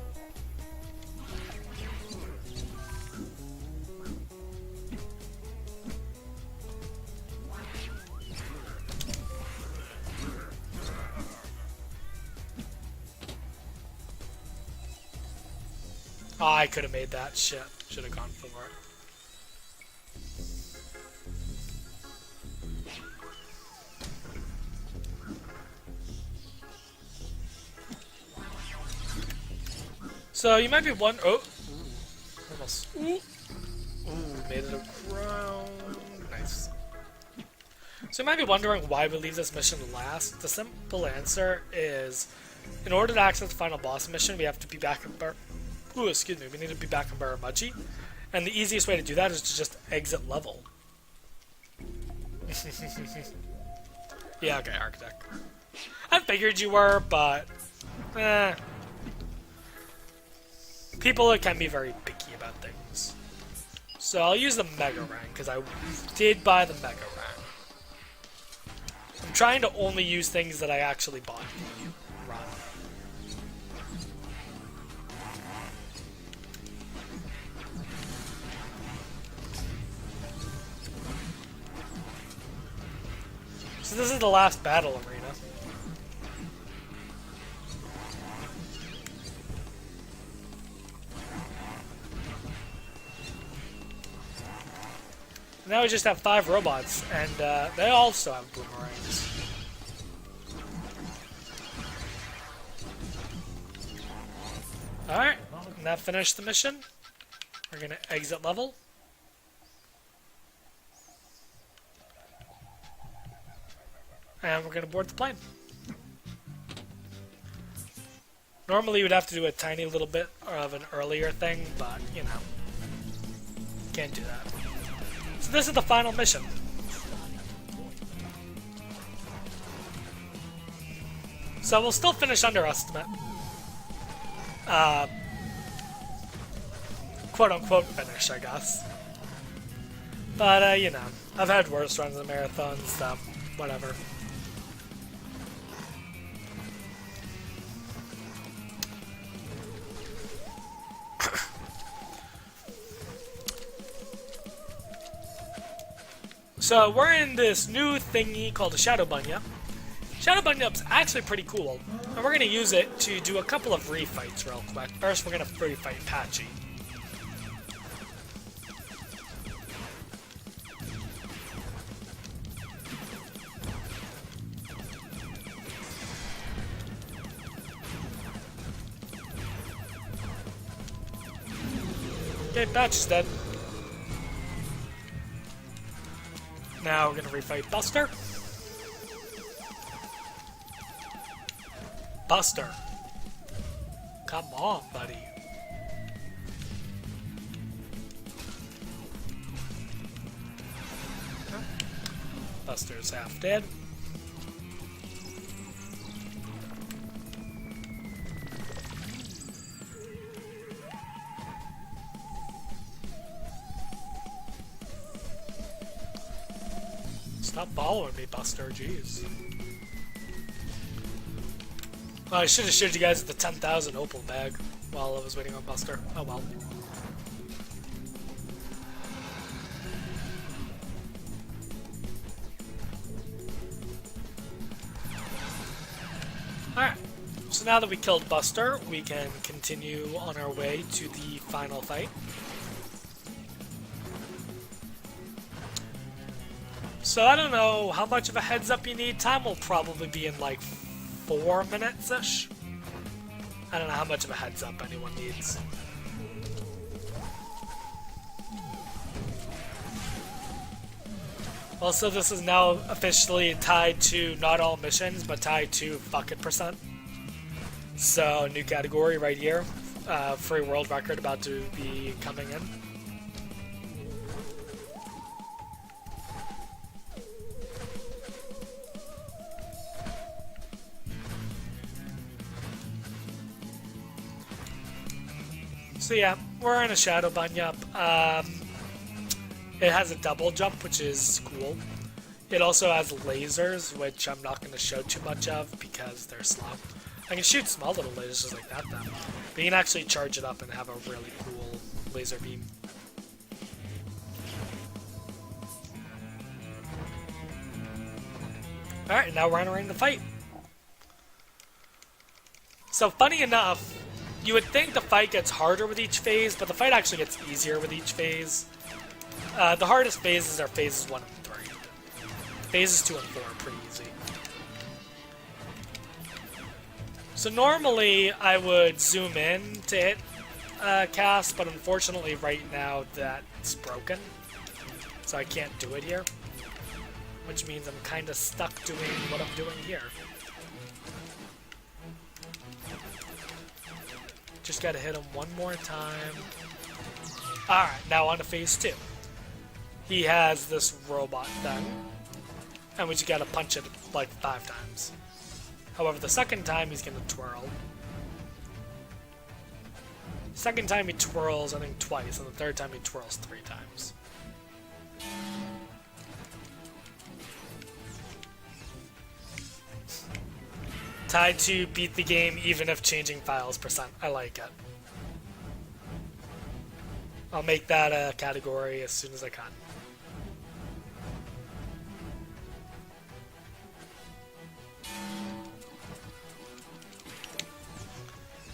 B: Oh, I could have made that. Shit. Should have gone for it. So you might be wondering. Oh, almost. Ooh, made it around. Nice. So you might be wondering why we leave this mission last. The simple answer is, in order to access the final boss mission, we have to be back in we need to be back in Baramuchi, and the easiest way to do that is to just exit level. Yeah, okay, Architect. I figured you were, but people can be very picky about things. So I'll use the Mega Rank, because I did buy the Mega Rank. I'm trying to only use things that I actually bought in the run. So this is the last battle arena. Now we just have 5 robots, and they also have boomerangs. Alright, and that finished the mission. We're gonna exit level. And we're gonna board the plane. Normally you would have to do a tiny little bit of an earlier thing, but, you know, can't do that. So this is the final mission. So we'll still finish underestimate. Quote-unquote finish, I guess. But, you know, I've had worse runs in marathons, so whatever. So we're in this new thingy called a Shadow Bunyip. Shadow Bunyip's actually pretty cool, and we're going to use it to do a couple of refights real quick. First, we're going to refight Pachi. Okay, Pachi's dead. Now we're gonna refight Buster. Buster. Come on, buddy. Buster's half dead. Stop following me, Buster. Jeez. Well, I should have showed you guys the 10,000 opal bag while I was waiting on Buster. Oh well. Alright, so now that we killed Buster, we can continue on our way to the final fight. So I don't know how much of a heads up you need. Time will probably be in like 4 minutes-ish. I don't know how much of a heads up anyone needs. Also, this is now officially tied to not all missions, but tied to fuck it %. So, new category right here. Free world record about to be coming in. So yeah, we're in a shadow bunyip. It has a double jump, which is cool. It also has lasers, which I'm not going to show too much of because they're slow. I can shoot small little lasers just like that though. But you can actually charge it up and have a really cool laser beam. Alright, now we're entering the fight. So funny enough, you would think the fight gets harder with each phase, but the fight actually gets easier with each phase. The hardest phases are phases 1 and 3. Phases 2 and 4 are pretty easy. So normally I would zoom in to hit cast, but unfortunately right now that's broken. So I can't do it here. Which means I'm kind of stuck doing what I'm doing here. Just gotta hit him one more time. Alright, now on to phase 2. He has this robot thing, and we just gotta punch it like 5 times. However, the second time he's gonna twirl. Second time he twirls, I think twice, and the third time he twirls 3 times. Tied to beat the game even if changing files %. I like it. I'll make that a category as soon as I can.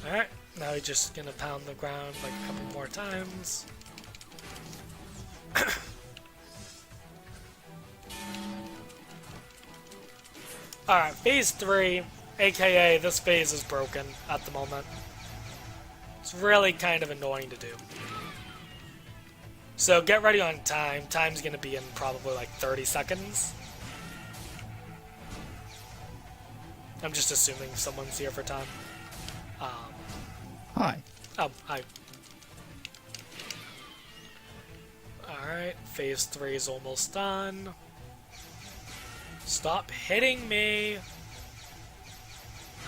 B: Alright, now we're just gonna pound the ground like a couple more times. Alright, phase 3, aka this phase is broken at the moment. It's really kind of annoying to do. So get ready on time. Time's gonna be in probably like 30 seconds. I'm just assuming someone's here for time.
G: Hi.
B: Oh, hi. Alright, phase 3 is almost done. Stop hitting me!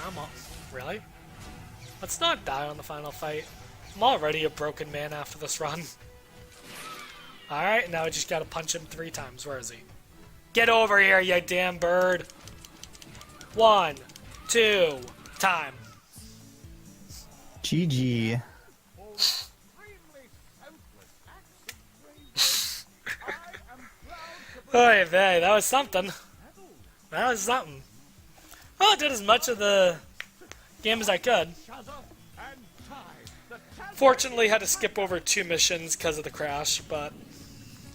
B: I'm up. Really? Let's not die on the final fight. I'm already a broken man after this run. Alright, now I just gotta punch him 3 times. Where is he? Get over here, you damn bird! 1, 2, time.
G: GG.
B: Oy vey, that was something. That was something. Well, I did as much of the game as I could. Fortunately, had to skip over 2 missions because of the crash, but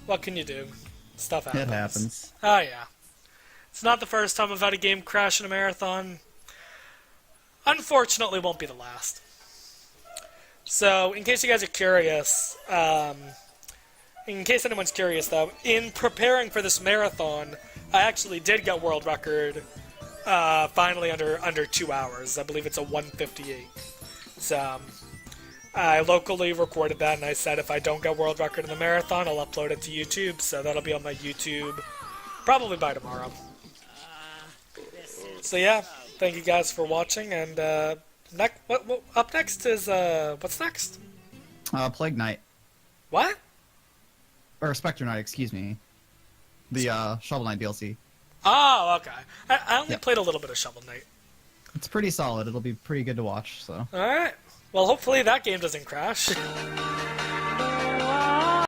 B: what can you do? Stuff happens.
G: It happens.
B: Oh yeah. It's not the first time I've had a game crash in a marathon. Unfortunately, won't be the last. So, in case you guys are curious, in case anyone's curious though, in preparing for this marathon, I actually did get world record finally under 2 hours. I believe it's a 1:58. So, I locally recorded that, and I said if I don't get world record in the marathon, I'll upload it to YouTube, so that'll be on my YouTube probably by tomorrow. So yeah, thank you guys for watching, and up next is, what's next?
G: Plague Knight.
B: What?
G: Or Spectre Knight, excuse me. The Shovel Knight DLC.
B: Oh, okay. I only
G: Yep.
B: played a little bit of Shovel Knight.
G: It's pretty solid. It'll be pretty good to watch. So.
B: Alright. Well, hopefully that game doesn't crash.